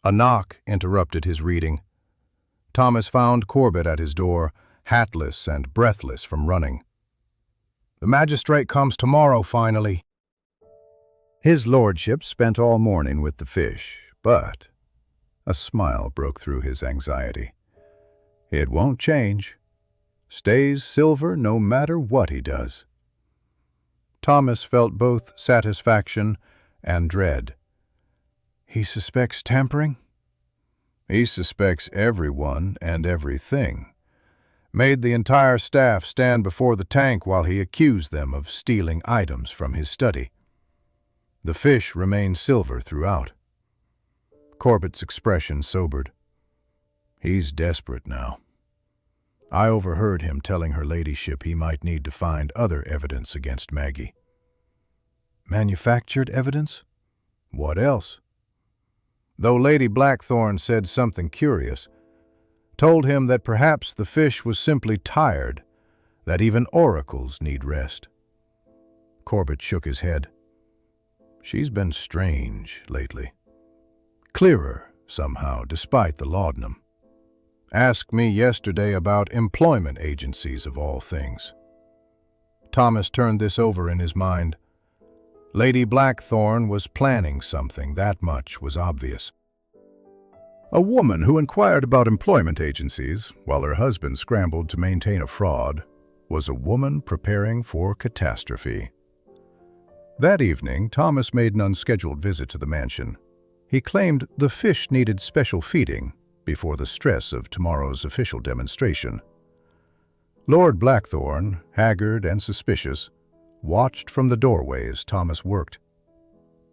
A knock interrupted his reading. Thomas found Corbett at his door, hatless and breathless from running. "The magistrate comes tomorrow, finally." His lordship spent all morning with the fish, but a smile broke through his anxiety. "It won't change. Stays silver no matter what he does." Thomas felt both satisfaction and dread. "He suspects tampering?" "He suspects everyone and everything. Made the entire staff stand before the tank while he accused them of stealing items from his study. The fish remained silver throughout." Corbett's expression sobered. "He's desperate now. I overheard him telling her ladyship he might need to find other evidence against Maggie." "Manufactured evidence?" "What else? Though Lady Blackthorne said something curious, told him that perhaps the fish was simply tired, that even oracles need rest." Corbett shook his head. "She's been strange lately." clearer somehow, despite the laudanum. Asked me yesterday about employment agencies of all things. Thomas turned this over in his mind. Lady Blackthorn was planning something, that much was obvious. A woman who inquired about employment agencies while her husband scrambled to maintain a fraud was a woman preparing for catastrophe. That evening, Thomas made an unscheduled visit to the mansion. He claimed the fish needed special feeding before the stress of tomorrow's official demonstration. Lord Blackthorn, haggard and suspicious, watched from the doorway as Thomas worked.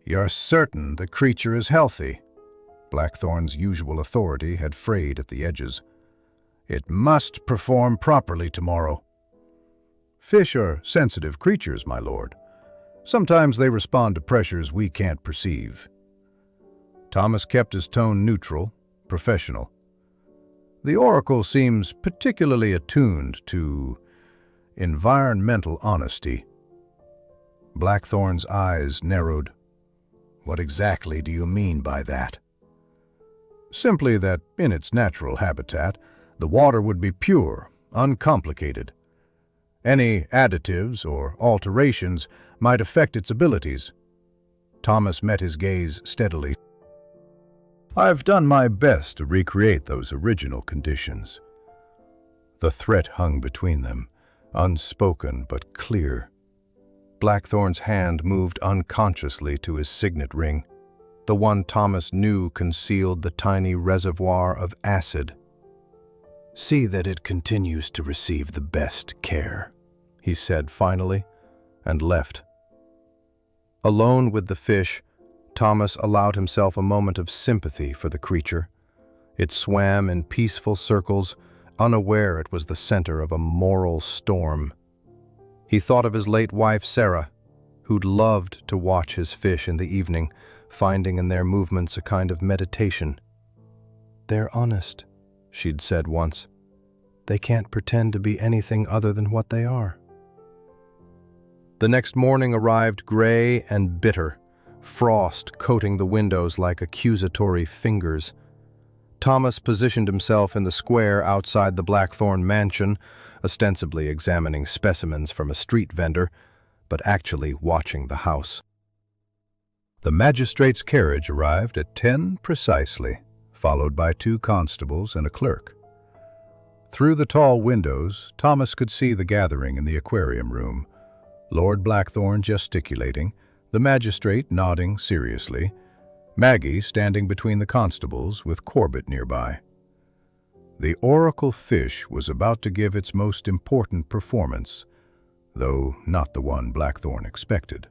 "You're certain the creature is healthy?" Blackthorn's usual authority had frayed at the edges. "It must perform properly tomorrow." "Fish are sensitive creatures, my lord. Sometimes they respond to pressures we can't perceive." Thomas kept his tone neutral, professional. "The oracle seems particularly attuned to environmental honesty." Blackthorn's eyes narrowed. "What exactly do you mean by that?" "Simply that, in its natural habitat, the water would be pure, uncomplicated. Any additives or alterations might affect its abilities." Thomas met his gaze steadily. "I've done my best to recreate those original conditions." The threat hung between them, unspoken but clear. Blackthorn's hand moved unconsciously to his signet ring. The one Thomas knew concealed the tiny reservoir of acid. "See that it continues to receive the best care," he said finally, and left. Alone with the fish, Thomas allowed himself a moment of sympathy for the creature. It swam in peaceful circles, unaware it was the center of a moral storm. He thought of his late wife, Sarah, who'd loved to watch his fish in the evening, finding in their movements a kind of meditation. "They're honest," she'd said once. "They can't pretend to be anything other than what they are." The next morning arrived gray and bitter, frost coating the windows like accusatory fingers. Thomas positioned himself in the square outside the Blackthorn mansion, ostensibly examining specimens from a street vendor, but actually watching the house. The magistrate's carriage arrived at 10 precisely, followed by 2 constables and a clerk. Through the tall windows, Thomas could see the gathering in the aquarium room. Lord Blackthorn gesticulating, the magistrate nodding seriously, Maggie standing between the constables with Corbett nearby. The oracle fish was about to give its most important performance, though not the one Blackthorn expected.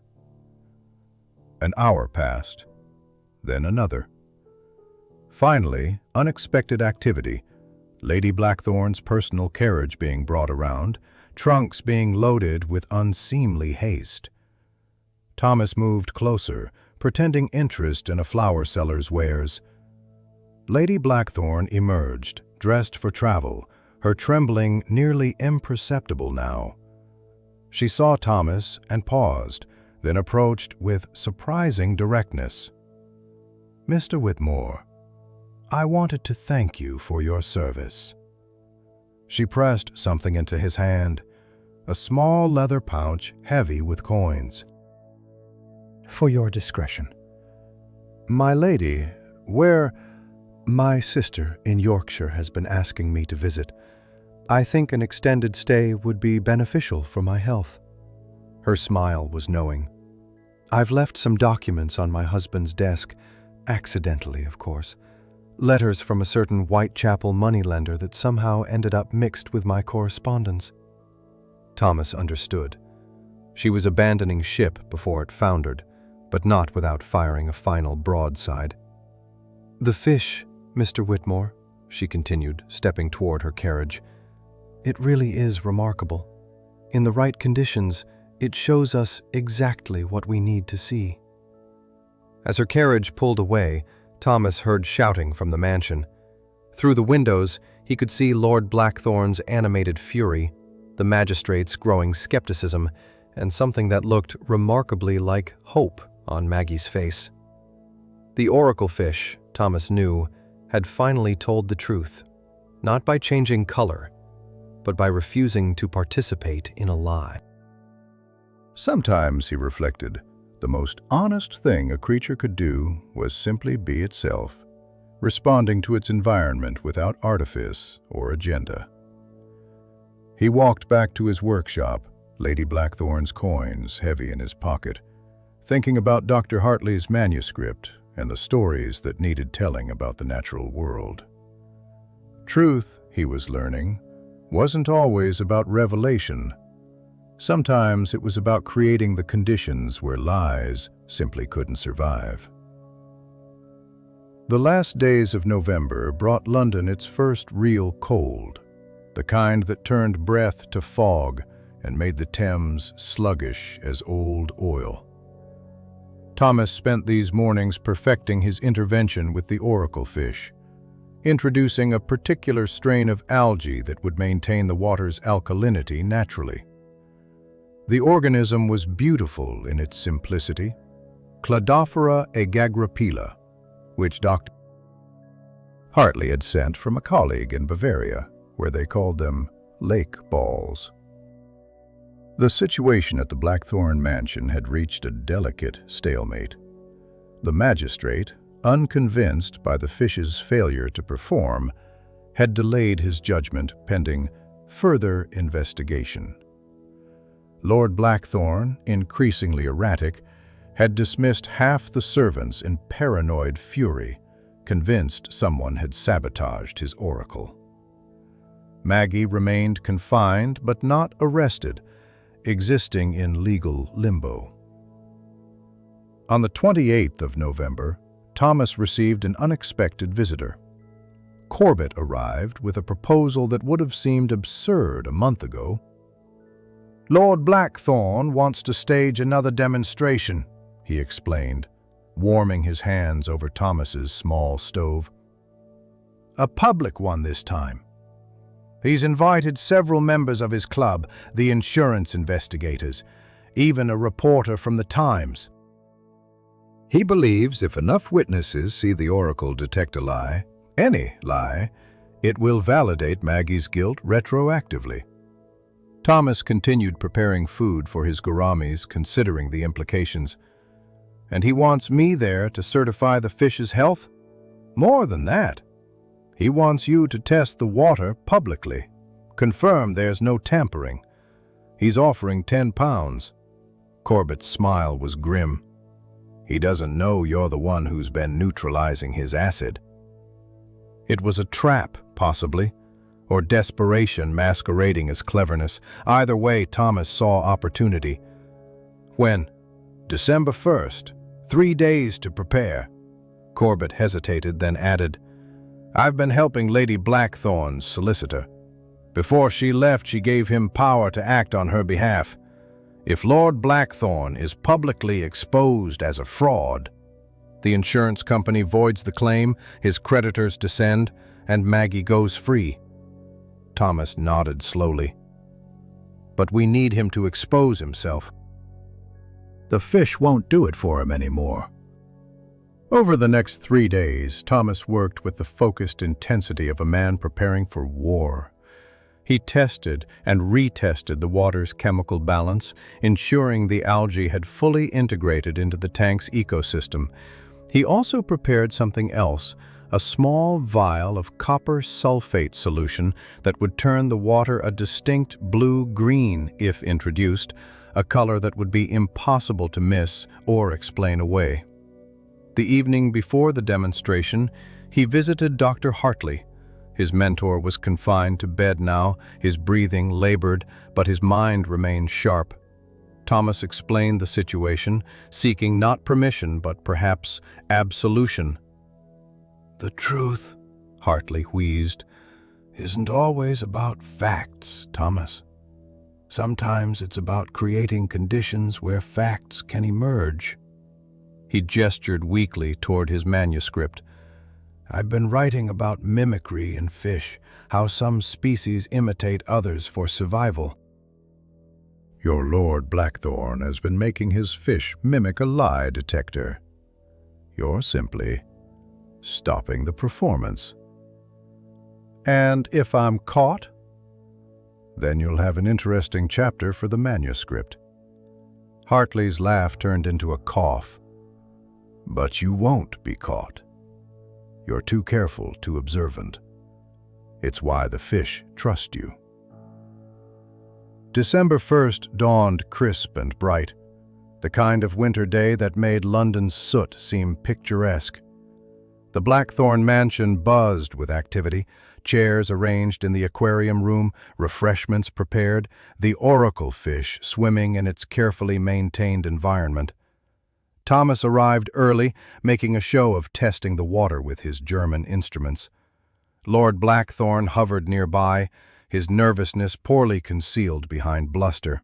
An hour passed, then another. Finally, unexpected activity, Lady Blackthorn's personal carriage being brought around, trunks being loaded with unseemly haste. Thomas moved closer, pretending interest in a flower seller's wares. Lady Blackthorn emerged, dressed for travel, her trembling nearly imperceptible now. She saw Thomas and paused, then approached with surprising directness. "Mr. Whitmore, I wanted to thank you for your service." She pressed something into his hand, a small leather pouch heavy with coins. "For your discretion." "My lady, where—" "My sister in Yorkshire has been asking me to visit. I think an extended stay would be beneficial for my health." Her smile was knowing. "I've left some documents on my husband's desk, accidentally, of course. Letters from a certain Whitechapel moneylender that somehow ended up mixed with my correspondence." Thomas understood. She was abandoning ship before it foundered, but not without firing a final broadside. "The fish, Mr. Whitmore," she continued, stepping toward her carriage. "It really is remarkable. In the right conditions, it shows us exactly what we need to see." As her carriage pulled away, Thomas heard shouting from the mansion. Through the windows, he could see Lord Blackthorn's animated fury, the magistrate's growing skepticism, and something that looked remarkably like hope on Maggie's face. The oracle fish, Thomas knew, had finally told the truth, not by changing color, but by refusing to participate in a lie. Sometimes, he reflected, the most honest thing a creature could do was simply be itself, responding to its environment without artifice or agenda. He walked back to his workshop, Lady Blackthorn's coins heavy in his pocket, thinking about Dr. Hartley's manuscript and the stories that needed telling about the natural world. Truth, he was learning, wasn't always about revelation. Sometimes it was about creating the conditions where lies simply couldn't survive. The last days of November brought London its first real cold, the kind that turned breath to fog and made the Thames sluggish as old oil. Thomas spent these mornings perfecting his intervention with the oracle fish, introducing a particular strain of algae that would maintain the water's alkalinity naturally. The organism was beautiful in its simplicity, Cladophora aegagrapila, which Dr. Hartley had sent from a colleague in Bavaria, where they called them lake balls. The situation at the Blackthorn mansion had reached a delicate stalemate. The magistrate, unconvinced by the fish's failure to perform, had delayed his judgment pending further investigation. Lord Blackthorn, increasingly erratic, had dismissed half the servants in paranoid fury, convinced someone had sabotaged his oracle. Maggie remained confined but not arrested, existing in legal limbo. On the 28th of November, Thomas received an unexpected visitor. Corbett arrived with a proposal that would have seemed absurd a month ago. "Lord Blackthorn wants to stage another demonstration," he explained, warming his hands over Thomas's small stove. "A public one this time. He's invited several members of his club, the insurance investigators, even a reporter from the Times. He believes if enough witnesses see the oracle detect a lie, any lie, it will validate Maggie's guilt retroactively." Thomas continued preparing food for his gouramis, considering the implications. "And he wants me there to certify the fish's health? More than that. He wants you to test the water publicly, confirm there's no tampering. He's offering £10. Corbett's smile was grim. "He doesn't know you're the one who's been neutralizing his acid." It was a trap, possibly, or desperation masquerading as cleverness. Either way, Thomas saw opportunity. "When?" "December 1st. 3 days to prepare." Corbett hesitated, then added, "I've been helping Lady Blackthorn's solicitor. Before she left, she gave him power to act on her behalf. If Lord Blackthorn is publicly exposed as a fraud, the insurance company voids the claim, his creditors descend, and Maggie goes free." Thomas nodded slowly. "But we need him to expose himself. The fish won't do it for him anymore." Over the next 3 days, Thomas worked with the focused intensity of a man preparing for war. He tested and retested the water's chemical balance, ensuring the algae had fully integrated into the tank's ecosystem. He also prepared something else, a small vial of copper sulfate solution that would turn the water a distinct blue-green if introduced, a color that would be impossible to miss or explain away. The evening before the demonstration, he visited Dr. Hartley. His mentor was confined to bed now, his breathing labored, but his mind remained sharp. Thomas explained the situation, seeking not permission but perhaps absolution. "The truth," Hartley wheezed, "isn't always about facts, Thomas. Sometimes it's about creating conditions where facts can emerge." He gestured weakly toward his manuscript. "I've been writing about mimicry in fish, how some species imitate others for survival." "Your Lord Blackthorn has been making his fish mimic a lie detector. You're simply stopping the performance. And if I'm caught? Then you'll have an interesting chapter for the manuscript. Hartley's laugh turned into a cough. But you won't be caught. You're too careful, too observant. It's why the fish trust you. December 1st dawned crisp and bright, the kind of winter day that made London's soot seem picturesque. The Blackthorn mansion buzzed with activity, chairs arranged in the aquarium room, refreshments prepared, the oracle fish swimming in its carefully maintained environment. Thomas arrived early, making a show of testing the water with his German instruments. Lord Blackthorn hovered nearby, his nervousness poorly concealed behind bluster.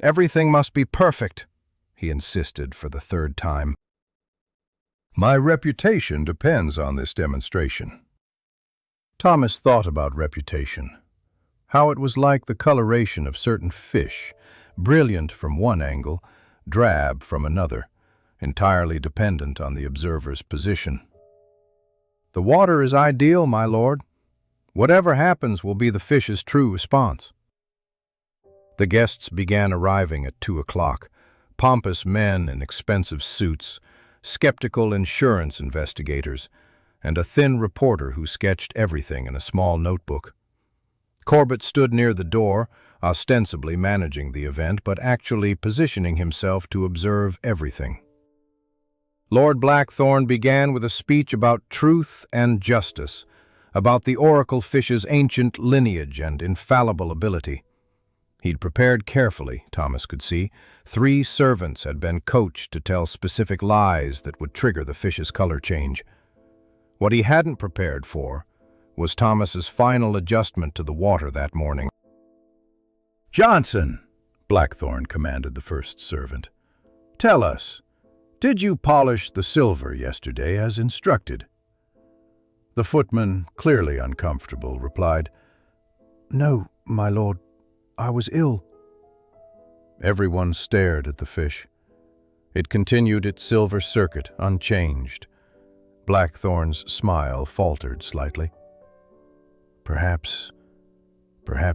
"Everything must be perfect," he insisted for the third time. My reputation depends on this demonstration. Thomas thought about reputation, how it was like the coloration of certain fish, brilliant from one angle, drab from another, entirely dependent on the observer's position. "The water is ideal, my lord. Whatever happens will be the fish's true response." The guests began arriving at 2 o'clock, pompous men in expensive suits, skeptical insurance investigators, and a thin reporter who sketched everything in a small notebook. Corbett stood near the door, ostensibly managing the event, but actually positioning himself to observe everything. Lord Blackthorn began with a speech about truth and justice, about the oracle fish's ancient lineage and infallible ability. He'd prepared carefully, Thomas could see. 3 servants had been coached to tell specific lies that would trigger the fish's color change. What he hadn't prepared for was Thomas's final adjustment to the water that morning. "Johnson," Blackthorn commanded the first servant, "tell us, did you polish the silver yesterday as instructed?" The footman, clearly uncomfortable, replied, "No, my lord, I was ill." Everyone stared at the fish. It continued its silver circuit, unchanged. Blackthorn's smile faltered slightly. Perhaps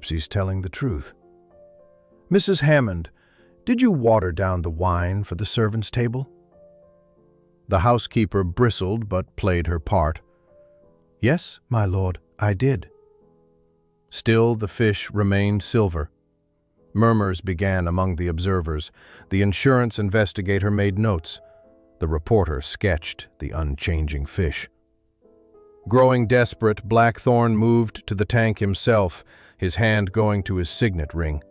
he's telling the truth. "Mrs. Hammond, did you water down the wine for the servants' table?" The housekeeper bristled but played her part. "Yes, my lord, I did." Still the fish remained silver. Murmurs began among the observers. The insurance investigator made notes. The reporter sketched the unchanging fish. Growing desperate, Blackthorn moved to the tank himself, his hand going to his signet ring.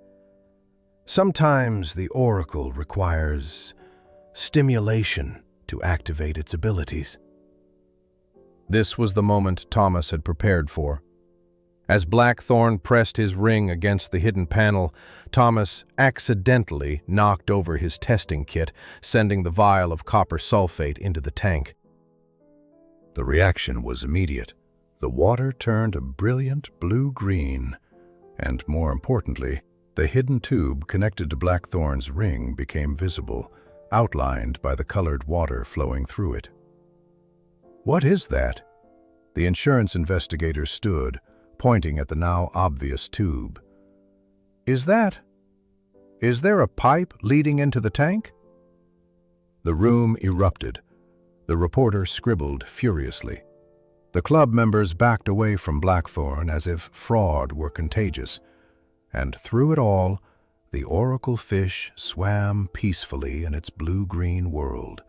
Sometimes the oracle requires stimulation to activate its abilities. This was the moment Thomas had prepared for. As Blackthorn pressed his ring against the hidden panel, Thomas accidentally knocked over his testing kit, sending the vial of copper sulfate into the tank. The reaction was immediate. The water turned a brilliant blue-green, and more importantly, the hidden tube connected to Blackthorn's ring became visible, outlined by the colored water flowing through it. "What is that?" The insurance investigator stood, pointing at the now obvious tube. Is there a pipe leading into the tank?" The room erupted. The reporter scribbled furiously. The club members backed away from Blackthorn as if fraud were contagious. And through it all, the oracle fish swam peacefully in its blue-green world,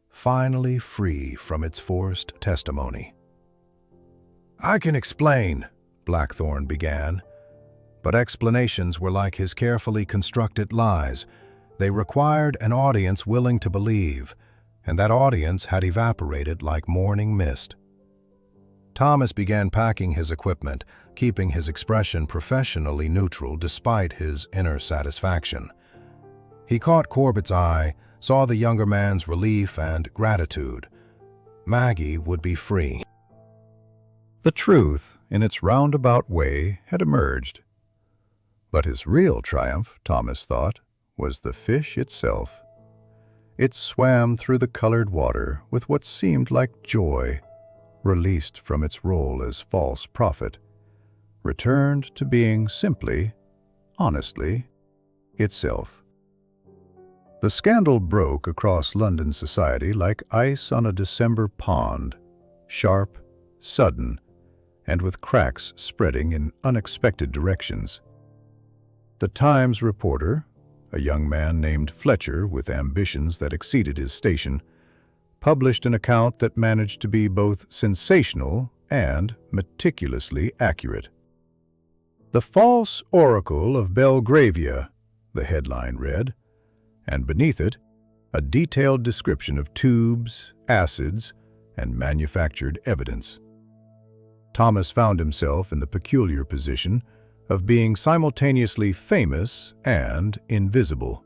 finally free from its forced testimony. "I can explain," Blackthorn began, but explanations were like his carefully constructed lies. They required an audience willing to believe, and that audience had evaporated like morning mist. Thomas began packing his equipment, keeping his expression professionally neutral despite his inner satisfaction. He caught Corbett's eye, saw the younger man's relief and gratitude. Maggie would be free. The truth, in its roundabout way, had emerged. But his real triumph, Thomas thought, was the fish itself. It swam through the colored water with what seemed like joy, released from its role as false prophet, returned to being simply, honestly, itself. The scandal broke across London society like ice on a December pond, sharp, sudden, and with cracks spreading in unexpected directions. The Times reporter, a young man named Fletcher with ambitions that exceeded his station, published an account that managed to be both sensational and meticulously accurate. "The False Oracle of Belgravia," the headline read, and beneath it, a detailed description of tubes, acids, and manufactured evidence. Thomas found himself in the peculiar position of being simultaneously famous and invisible.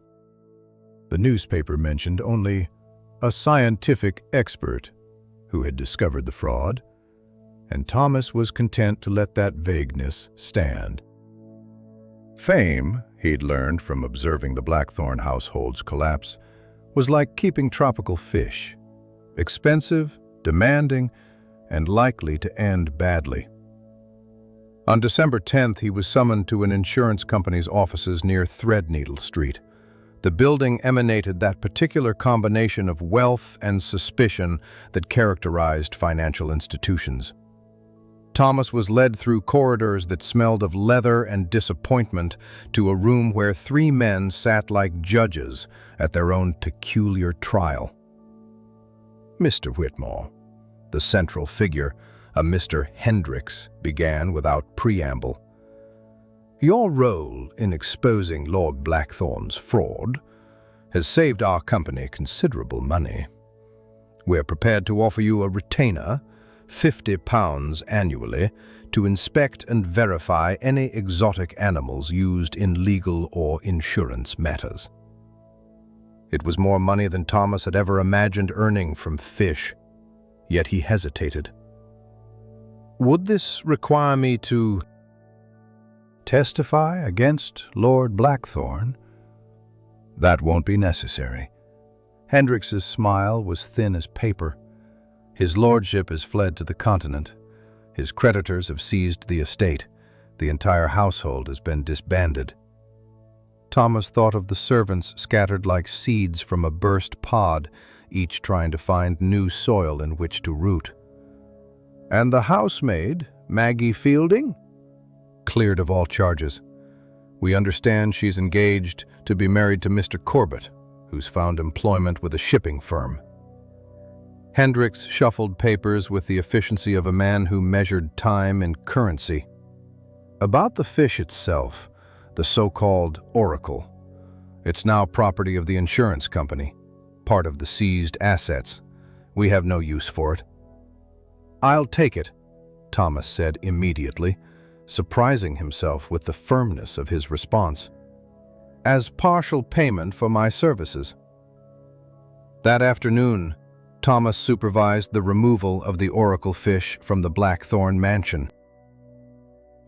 The newspaper mentioned only a scientific expert who had discovered the fraud, and Thomas was content to let that vagueness stand. Fame, he'd learned from observing the Blackthorn household's collapse, was like keeping tropical fish, expensive, demanding, and likely to end badly. On December 10th, he was summoned to an insurance company's offices near Threadneedle Street. The building emanated that particular combination of wealth and suspicion that characterized financial institutions. Thomas was led through corridors that smelled of leather and disappointment to a room where three men sat like judges at their own peculiar trial. Mr. Whitmore, the central figure, a Mr. Hendricks, began without preamble. "Your role in exposing Lord Blackthorn's fraud has saved our company considerable money. We're prepared to offer you a retainer, £50 annually, to inspect and verify any exotic animals used in legal or insurance matters." It was more money than Thomas had ever imagined earning from fish, yet he hesitated. "Would this require me to testify against Lord Blackthorn?" "That won't be necessary." Hendricks's smile was thin as paper. "His lordship has fled to the continent. His creditors have seized the estate. The entire household has been disbanded." Thomas thought of the servants scattered like seeds from a burst pod, each trying to find new soil in which to root. "And the housemaid, Maggie Fielding?" "Cleared of all charges. We understand she's engaged to be married to Mr. Corbett, who's found employment with a shipping firm." Hendricks shuffled papers with the efficiency of a man who measured time in currency. "About the fish itself, the so-called oracle. It's now property of the insurance company, part of the seized assets. We have no use for it." "I'll take it," Thomas said immediately, surprising himself with the firmness of his response. "As partial payment for my services." That afternoon, Thomas supervised the removal of the oracle fish from the Blackthorn mansion.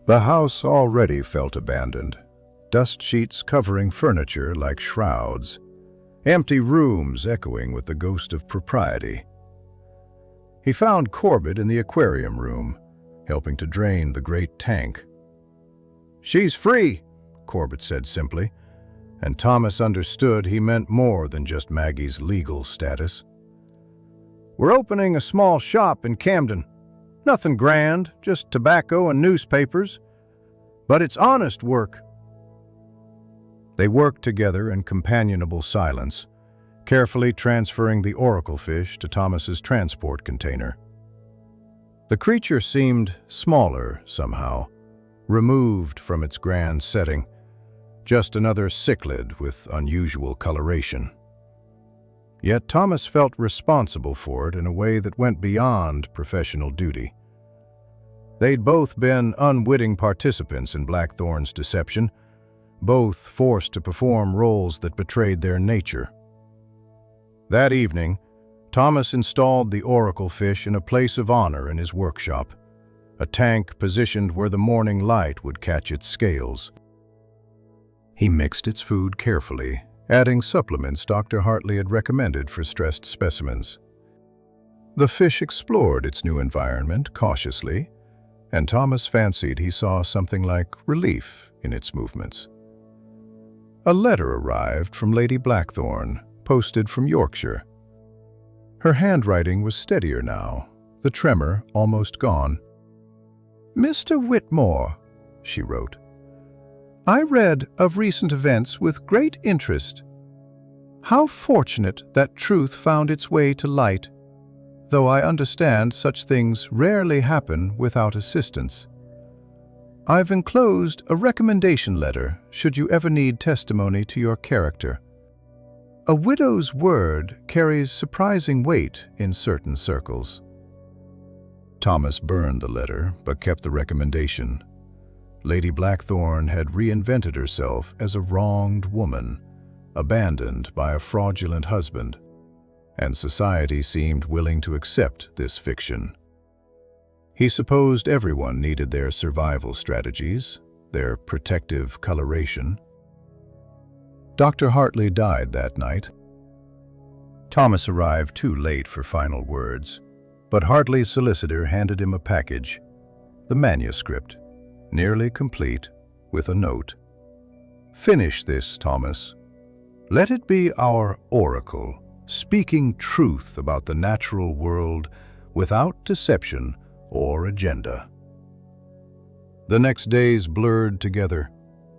The house already felt abandoned, dust sheets covering furniture like shrouds, empty rooms echoing with the ghost of propriety. He found Corbett in the aquarium room, helping to drain the great tank. "She's free," Corbett said simply, and Thomas understood he meant more than just Maggie's legal status. "We're opening a small shop in Camden. Nothing grand, just tobacco and newspapers. But it's honest work." They worked together in companionable silence, carefully transferring the oracle fish to Thomas's transport container. The creature seemed smaller somehow, removed from its grand setting, just another cichlid with unusual coloration. Yet Thomas felt responsible for it in a way that went beyond professional duty. They'd both been unwitting participants in Blackthorn's deception, both forced to perform roles that betrayed their nature. That evening, Thomas installed the oracle fish in a place of honor in his workshop, a tank positioned where the morning light would catch its scales. He mixed its food carefully adding supplements Dr. Hartley had recommended for stressed specimens. The fish explored its new environment cautiously, and Thomas fancied he saw something like relief in its movements. A letter arrived from Lady Blackthorne, posted from Yorkshire. Her handwriting was steadier now, the tremor almost gone. "Mr. Whitmore," she wrote, "I read of recent events with great interest. How fortunate that truth found its way to light, though I understand such things rarely happen without assistance. I've enclosed a recommendation letter should you ever need testimony to your character. A widow's word carries surprising weight in certain circles." Thomas burned the letter, but kept the recommendation. Lady Blackthorne had reinvented herself as a wronged woman, abandoned by a fraudulent husband, and society seemed willing to accept this fiction. He supposed everyone needed their survival strategies, their protective coloration. Dr. Hartley died that night. Thomas arrived too late for final words, but Hartley's solicitor handed him a package, the manuscript, nearly complete, with a note. "Finish this, Thomas. Let it be our oracle, speaking truth about the natural world without deception or agenda." The next days blurred together.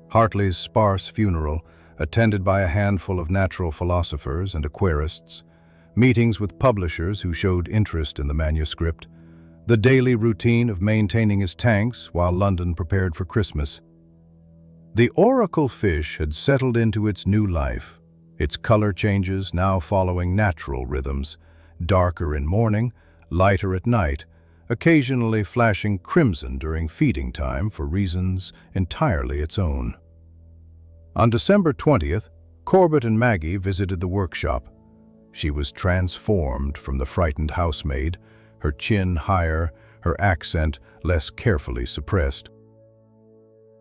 Hartley's sparse funeral, attended by a handful of natural philosophers and aquarists, meetings with publishers who showed interest in the manuscript, the daily routine of maintaining his tanks while London prepared for Christmas. The oracle fish had settled into its new life, its color changes now following natural rhythms, darker in morning, lighter at night, occasionally flashing crimson during feeding time for reasons entirely its own. On December 20th, Corbett and Maggie visited the workshop. She was transformed from the frightened housemaid, her chin higher, her accent less carefully suppressed.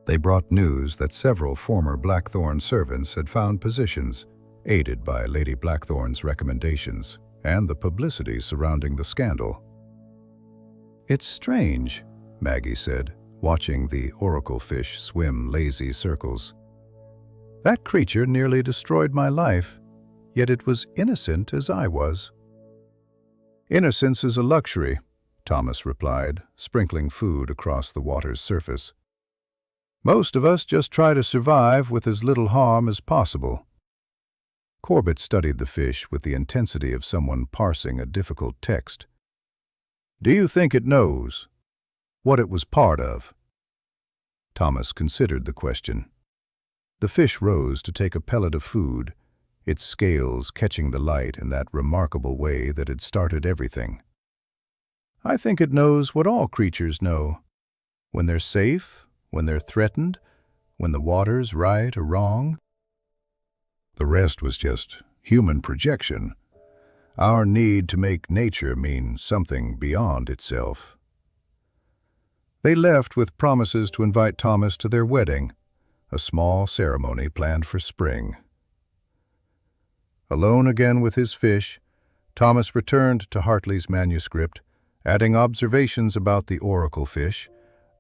They brought news that several former Blackthorne servants had found positions, aided by Lady Blackthorne's recommendations and the publicity surrounding the scandal. "It's strange," Maggie said, watching the oracle fish swim lazy circles. "That creature nearly destroyed my life, yet it was innocent as I was." "Innocence is a luxury," Thomas replied, sprinkling food across the water's surface. "Most of us just try to survive with as little harm as possible." Corbett studied the fish with the intensity of someone parsing a difficult text. "Do you think it knows what it was part of?" Thomas considered the question. The fish rose to take a pellet of food, its scales catching the light in that remarkable way that had started everything. "I think it knows what all creatures know. When they're safe, when they're threatened, when the water's right or wrong." The rest was just human projection, our need to make nature mean something beyond itself. They left with promises to invite Thomas to their wedding, a small ceremony planned for spring. Alone again with his fish, Thomas returned to Hartley's manuscript, adding observations about the oracle fish,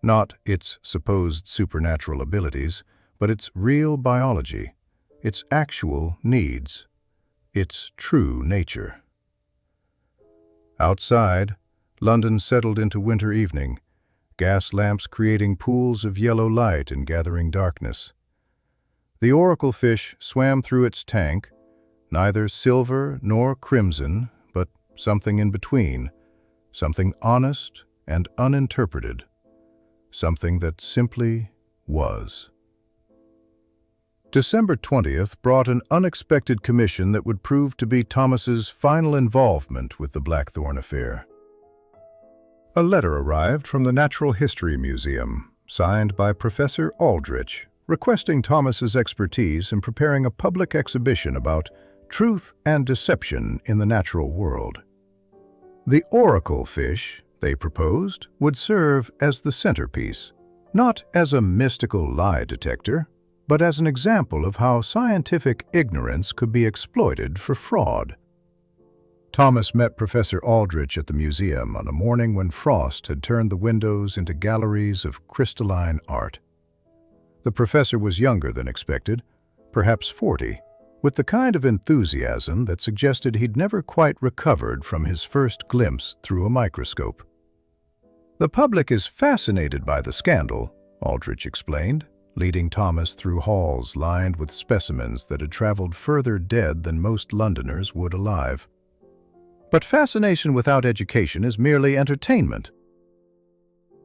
not its supposed supernatural abilities, but its real biology, its actual needs, its true nature. Outside, London settled into winter evening, gas lamps creating pools of yellow light in gathering darkness. The oracle fish swam through its tank, neither silver nor crimson, but something in between, something honest and uninterpreted, something that simply was. December 20th brought an unexpected commission that would prove to be Thomas's final involvement with the Blackthorne affair. A letter arrived from the Natural History Museum, signed by Professor Aldrich, requesting Thomas's expertise in preparing a public exhibition about truth and deception in the natural world. The oracle fish, they proposed, would serve as the centerpiece, not as a mystical lie detector, but as an example of how scientific ignorance could be exploited for fraud. Thomas met Professor Aldrich at the museum on a morning when frost had turned the windows into galleries of crystalline art. The professor was younger than expected, perhaps 40, with the kind of enthusiasm that suggested he'd never quite recovered from his first glimpse through a microscope. "The public is fascinated by the scandal," Aldrich explained, leading Thomas through halls lined with specimens that had traveled further dead than most Londoners would alive. "But fascination without education is merely entertainment.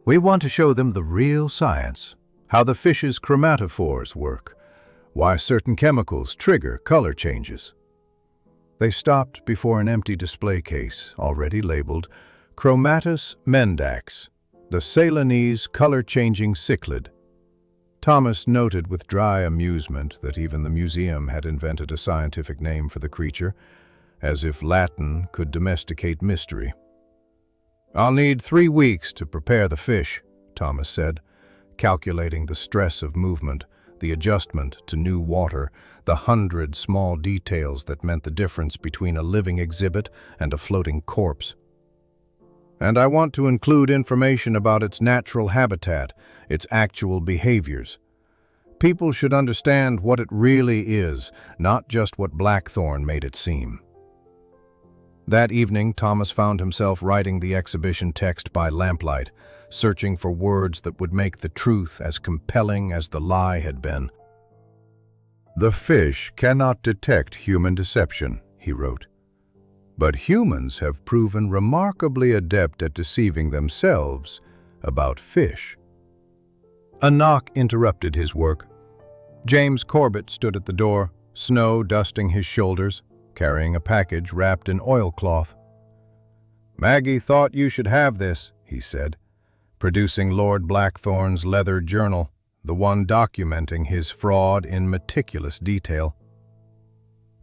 We want to show them the real science, how the fish's chromatophores work, why certain chemicals trigger color changes." They stopped before an empty display case, already labeled Chromatus mendax, the Ceylonese color-changing cichlid. Thomas noted with dry amusement that even the museum had invented a scientific name for the creature, as if Latin could domesticate mystery. "I'll need 3 weeks to prepare the fish," Thomas said, calculating the stress of movement, the adjustment to new water, the 100 small details that meant the difference between a living exhibit and a floating corpse. "And I want to include information about its natural habitat, its actual behaviors. People should understand what it really is, not just what Blackthorn made it seem." That evening, Thomas found himself writing the exhibition text by lamplight, searching for words that would make the truth as compelling as the lie had been. "The fish cannot detect human deception," he wrote. "But humans have proven remarkably adept at deceiving themselves about fish." A knock interrupted his work. James Corbett stood at the door, snow dusting his shoulders, carrying a package wrapped in oilcloth. "Maggie thought you should have this," he said, producing Lord Blackthorn's leather journal, the one documenting his fraud in meticulous detail.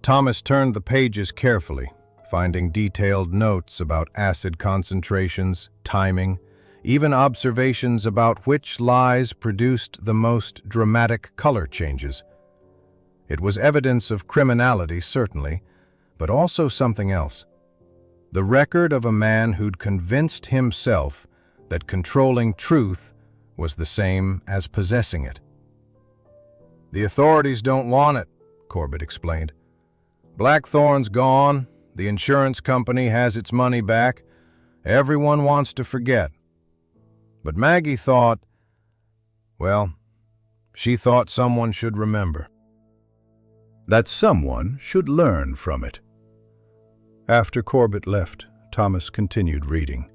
Thomas turned the pages carefully, finding detailed notes about acid concentrations, timing, even observations about which lies produced the most dramatic color changes. It was evidence of criminality, certainly, but also something else. The record of a man who'd convinced himself that controlling truth was the same as possessing it. "The authorities don't want it," Corbett explained. "Blackthorn's gone. The insurance company has its money back. Everyone wants to forget. But Maggie thought, well, she thought someone should remember. That someone should learn from it." After Corbett left, Thomas continued reading.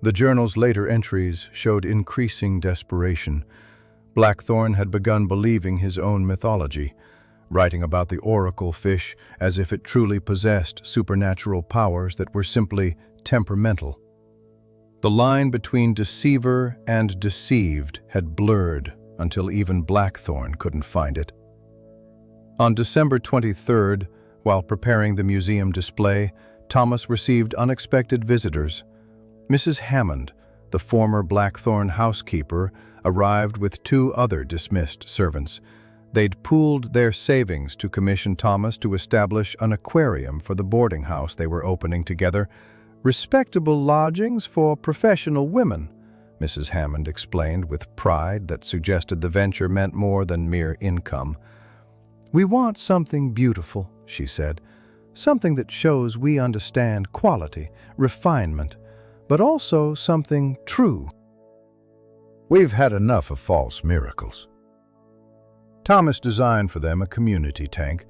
The journal's later entries showed increasing desperation. Blackthorn had begun believing his own mythology, writing about the oracle fish as if it truly possessed supernatural powers that were simply temperamental. The line between deceiver and deceived had blurred until even Blackthorn couldn't find it. On December 23rd, while preparing the museum display, Thomas received unexpected visitors. Mrs. Hammond, the former Blackthorn housekeeper, arrived with 2 other dismissed servants. They'd pooled their savings to commission Thomas to establish an aquarium for the boarding house they were opening together. "Respectable lodgings for professional women," Mrs. Hammond explained with pride that suggested the venture meant more than mere income. "We want something beautiful," she said, "something that shows we understand quality, refinement, but also something true." We've had enough of false miracles. Thomas designed for them a community tank,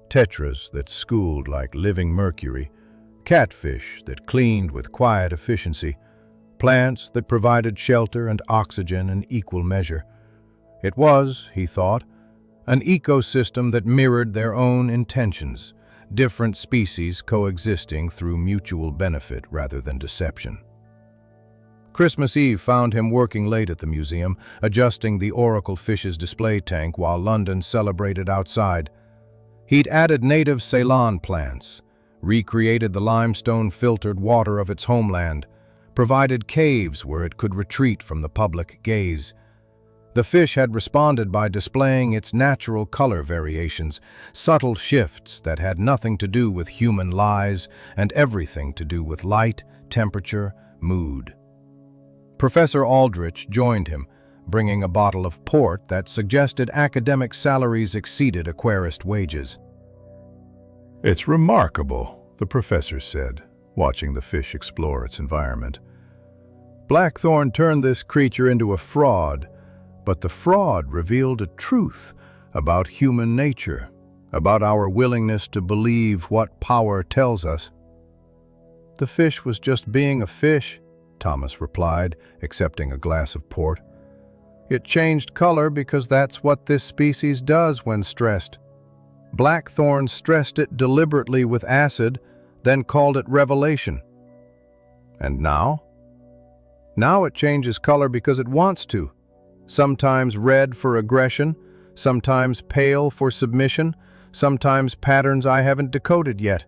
tetras that schooled like living mercury, catfish that cleaned with quiet efficiency, plants that provided shelter and oxygen in equal measure. It was, he thought, an ecosystem that mirrored their own intentions, different species coexisting through mutual benefit rather than deception. Christmas Eve found him working late at the museum, adjusting the oracle fish's display tank while London celebrated outside. He'd added native Ceylon plants, recreated the limestone-filtered water of its homeland, provided caves where it could retreat from the public gaze. The fish had responded by displaying its natural color variations, subtle shifts that had nothing to do with human lies and everything to do with light, temperature, mood. Professor Aldrich joined him, bringing a bottle of port that suggested academic salaries exceeded aquarist wages. "It's remarkable," the professor said, watching the fish explore its environment. "Blackthorn turned this creature into a fraud, but the fraud revealed a truth about human nature, about our willingness to believe what power tells us." "The fish was just being a fish," Thomas replied, accepting a glass of port. "It changed color because that's what this species does when stressed. Blackthorn stressed it deliberately with acid, then called it revelation. And now? Now it changes color because it wants to. Sometimes red for aggression, sometimes pale for submission, sometimes patterns I haven't decoded yet."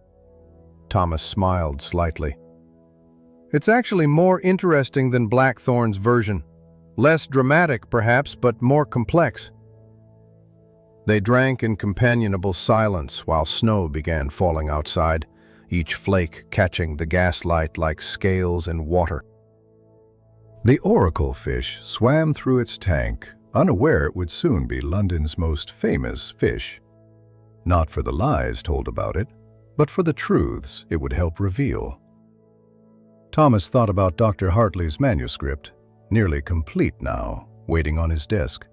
Thomas smiled slightly. "It's actually more interesting than Blackthorn's version. Less dramatic, perhaps, but more complex." They drank in companionable silence while snow began falling outside, each flake catching the gaslight like scales in water. The oracle fish swam through its tank, unaware it would soon be London's most famous fish. Not for the lies told about it, but for the truths it would help reveal. Thomas thought about Dr. Hartley's manuscript, nearly complete now, waiting on his desk.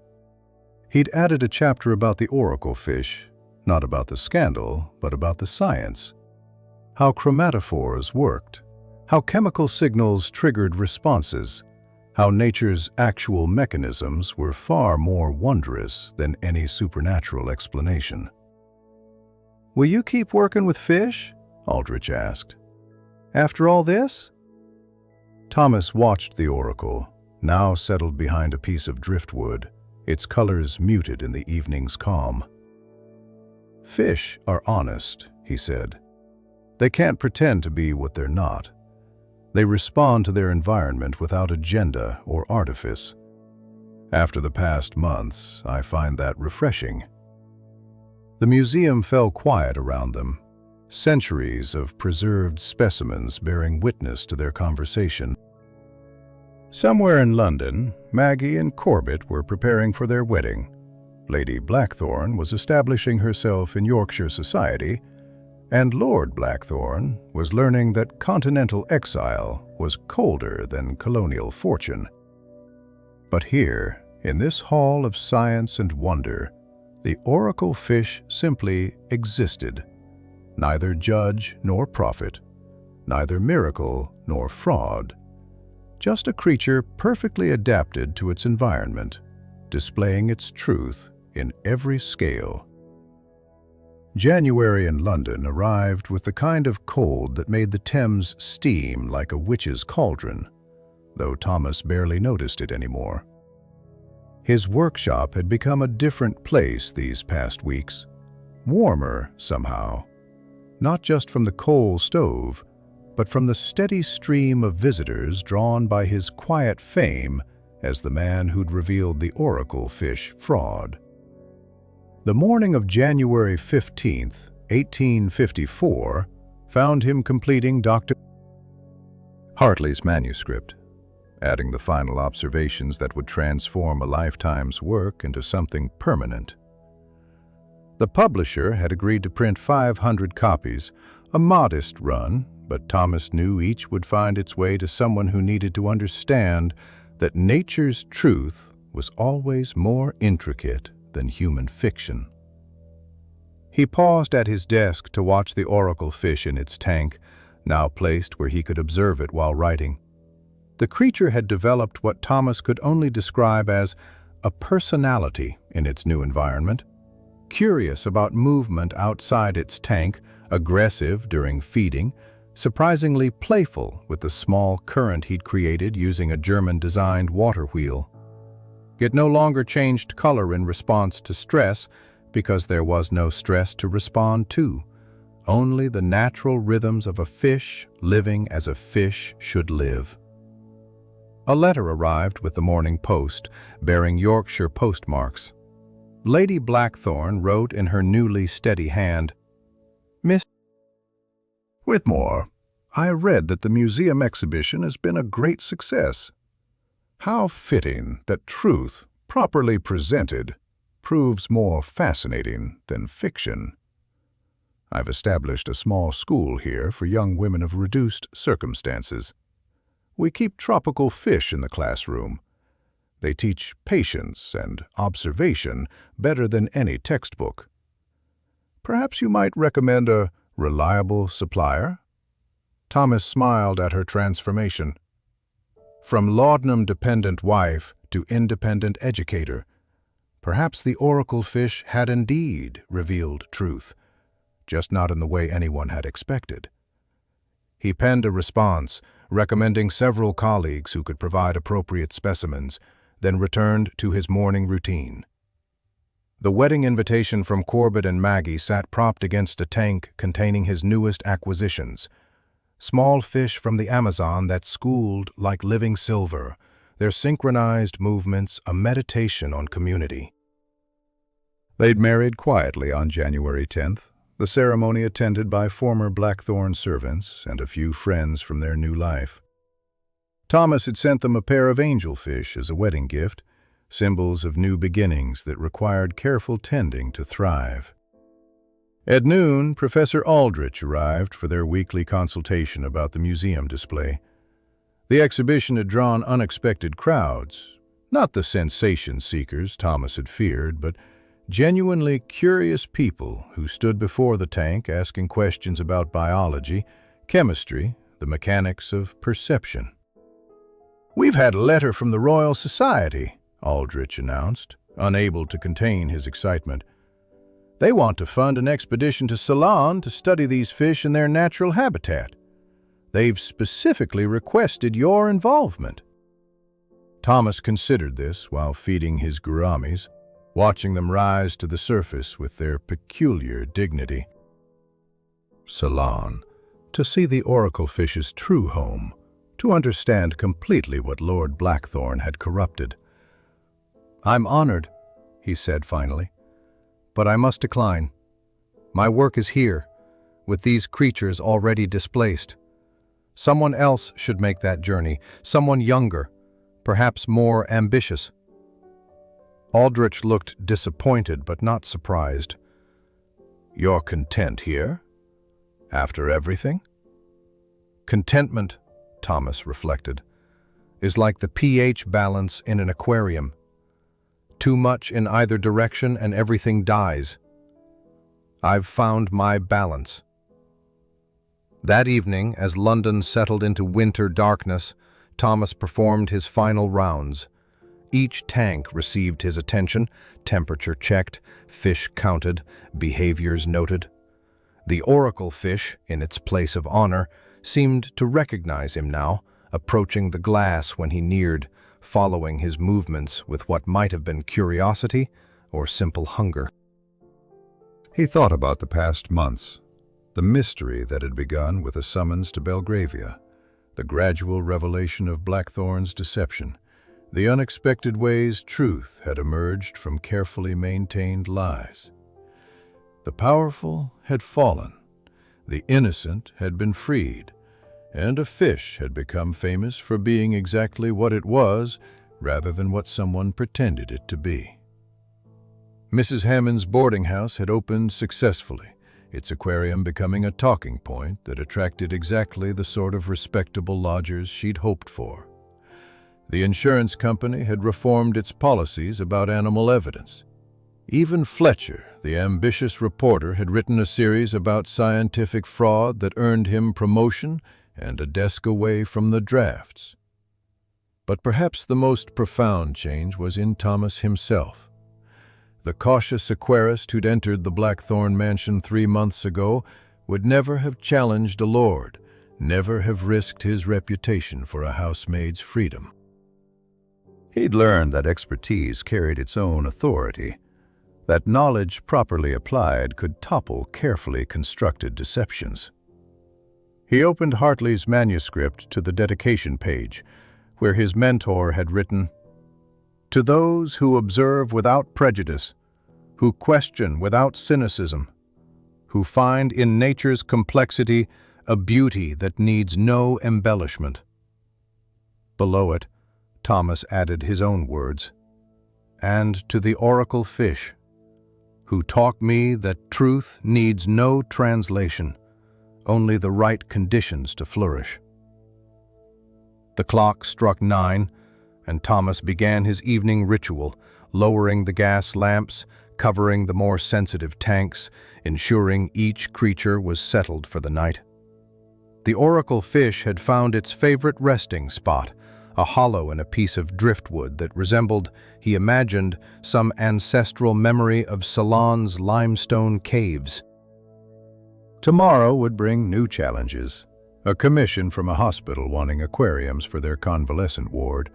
He'd added a chapter about the oracle fish, not about the scandal, but about the science. How chromatophores worked, how chemical signals triggered responses, how nature's actual mechanisms were far more wondrous than any supernatural explanation. "Will you keep working with fish?" Aldrich asked. "After all this?" Thomas watched the oracle, now settled behind a piece of driftwood, its colors muted in the evening's calm. "Fish are honest," he said. "They can't pretend to be what they're not. They respond to their environment without agenda or artifice. After the past months, I find that refreshing." The museum fell quiet around them, centuries of preserved specimens bearing witness to their conversation. Somewhere in London, Maggie and Corbett were preparing for their wedding. Lady Blackthorn was establishing herself in Yorkshire society, and Lord Blackthorn was learning that continental exile was colder than colonial fortune. But here, in this hall of science and wonder, the oracle fish simply existed. Neither judge nor prophet, neither miracle nor fraud. Just a creature perfectly adapted to its environment, displaying its truth in every scale. January in London arrived with the kind of cold that made the Thames steam like a witch's cauldron, though Thomas barely noticed it anymore. His workshop had become a different place these past weeks, warmer somehow, not just from the coal stove, but from the steady stream of visitors drawn by his quiet fame as the man who'd revealed the oracle fish fraud. The morning of January 15th, 1854, found him completing Dr. Hartley's manuscript, adding the final observations that would transform a lifetime's work into something permanent. The publisher had agreed to print 500 copies, a modest run, but Thomas knew each would find its way to someone who needed to understand that nature's truth was always more intricate than human fiction. He paused at his desk to watch the oracle fish in its tank, now placed where he could observe it while writing. The creature had developed what Thomas could only describe as a personality in its new environment. Curious about movement outside its tank, aggressive during feeding, surprisingly playful with the small current he'd created using a German-designed water wheel. It no longer changed color in response to stress because there was no stress to respond to, only the natural rhythms of a fish living as a fish should live. A letter arrived with the Morning Post, bearing Yorkshire postmarks. Lady Blackthorn wrote in her newly steady hand, "Miss Whitmore, I read that the museum exhibition has been a great success. How fitting that truth, properly presented, proves more fascinating than fiction. I've established a small school here for young women of reduced circumstances. We keep tropical fish in the classroom. They teach patience and observation better than any textbook. Perhaps you might recommend a reliable supplier?" Thomas smiled at her transformation. From laudanum-dependent wife to independent educator, perhaps the oracle fish had indeed revealed truth, just not in the way anyone had expected. He penned a response, recommending several colleagues who could provide appropriate specimens, then returned to his morning routine. The wedding invitation from Corbett and Maggie sat propped against a tank containing his newest acquisitions. Small fish from the Amazon that schooled like living silver, their synchronized movements a meditation on community. They'd married quietly on January 10th, the ceremony attended by former Blackthorn servants and a few friends from their new life. Thomas had sent them a pair of angelfish as a wedding gift, symbols of new beginnings that required careful tending to thrive. At noon, Professor Aldrich arrived for their weekly consultation about the museum display. The exhibition had drawn unexpected crowds, not the sensation seekers Thomas had feared, but genuinely curious people who stood before the tank asking questions about biology, chemistry, the mechanics of perception. "We've had a letter from the Royal Society," Aldrich announced, unable to contain his excitement. "They want to fund an expedition to Ceylon to study these fish in their natural habitat. They've specifically requested your involvement." Thomas considered this while feeding his gouramis, watching them rise to the surface with their peculiar dignity. Ceylon, to see the oracle fish's true home, to understand completely what Lord Blackthorn had corrupted. "I'm honored," he said finally, "but I must decline. My work is here, with these creatures already displaced. Someone else should make that journey, someone younger, perhaps more ambitious." Aldrich looked disappointed but not surprised. "You're content here? After everything?" Contentment, Thomas reflected, is like the pH balance in an aquarium. Too much in either direction and everything dies. I've found my balance. That evening, as London settled into winter darkness, Thomas performed his final rounds. Each tank received his attention, temperature checked, fish counted, behaviors noted. The oracle fish, in its place of honor, seemed to recognize him now, approaching the glass when he neared, following his movements with what might have been curiosity or simple hunger. He thought about the past months, the mystery that had begun with a summons to Belgravia, the gradual revelation of Blackthorn's deception, the unexpected ways truth had emerged from carefully maintained lies. The powerful had fallen, the innocent had been freed, and a fish had become famous for being exactly what it was rather than what someone pretended it to be. Mrs. Hammond's boarding house had opened successfully, its aquarium becoming a talking point that attracted exactly the sort of respectable lodgers she'd hoped for. The insurance company had reformed its policies about animal evidence. Even Fletcher, the ambitious reporter, had written a series about scientific fraud that earned him promotion and a desk away from the drafts. But perhaps the most profound change was in Thomas himself. The cautious aquarist who'd entered the Blackthorn mansion 3 months ago would never have challenged a lord, never have risked his reputation for a housemaid's freedom. He'd learned that expertise carried its own authority, that knowledge properly applied could topple carefully constructed deceptions. He opened Hartley's manuscript to the dedication page, where his mentor had written, "To those who observe without prejudice, who question without cynicism, who find in nature's complexity a beauty that needs no embellishment." Below it, Thomas added his own words, "And to the oracle fish, who taught me that truth needs no translation, only the right conditions to flourish." The clock struck 9, and Thomas began his evening ritual, lowering the gas lamps, covering the more sensitive tanks, ensuring each creature was settled for the night. The oracle fish had found its favorite resting spot, a hollow in a piece of driftwood that resembled, he imagined, some ancestral memory of Ceylon's limestone caves. Tomorrow would bring new challenges. A commission from a hospital wanting aquariums for their convalescent ward,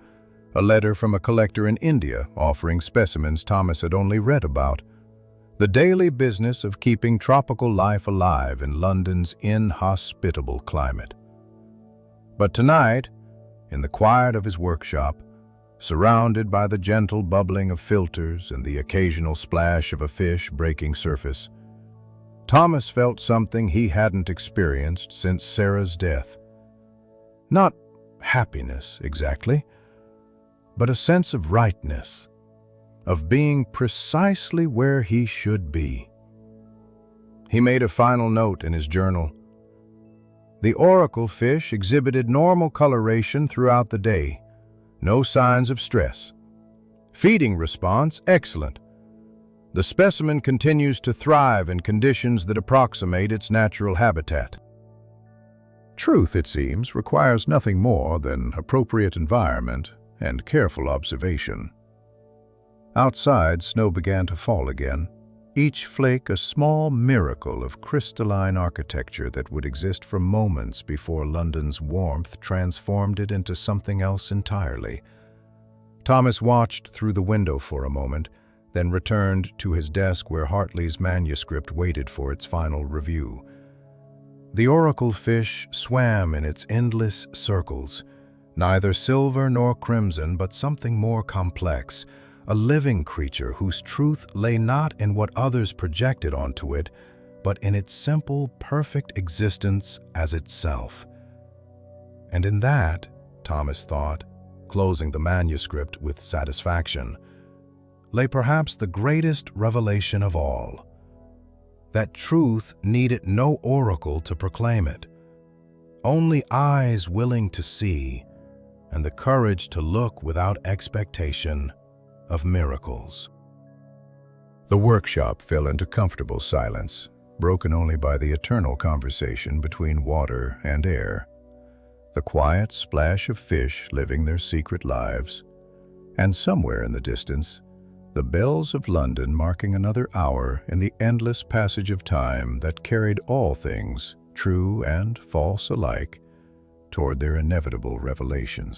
a letter from a collector in India offering specimens Thomas had only read about, the daily business of keeping tropical life alive in London's inhospitable climate. But tonight, in the quiet of his workshop, surrounded by the gentle bubbling of filters and the occasional splash of a fish breaking surface, Thomas felt something he hadn't experienced since Sarah's death. Not happiness, exactly, but a sense of rightness, of being precisely where he should be. He made a final note in his journal. The oracle fish exhibited normal coloration throughout the day, no signs of stress. Feeding response excellent. The specimen continues to thrive in conditions that approximate its natural habitat. Truth, it seems, requires nothing more than appropriate environment and careful observation. Outside, snow began to fall again, each flake a small miracle of crystalline architecture that would exist for moments before London's warmth transformed it into something else entirely. Thomas watched through the window for a moment, then returned to his desk where Hartley's manuscript waited for its final review. The oracle fish swam in its endless circles, neither silver nor crimson, but something more complex, a living creature whose truth lay not in what others projected onto it, but in its simple, perfect existence as itself. And in that, Thomas thought, closing the manuscript with satisfaction, lay perhaps the greatest revelation of all, that truth needed no oracle to proclaim it, only eyes willing to see and the courage to look without expectation of miracles. The workshop fell into comfortable silence, broken only by the eternal conversation between water and air, the quiet splash of fish living their secret lives, and somewhere in the distance, the bells of London marking another hour in the endless passage of time that carried all things, true and false alike, toward their inevitable revelations.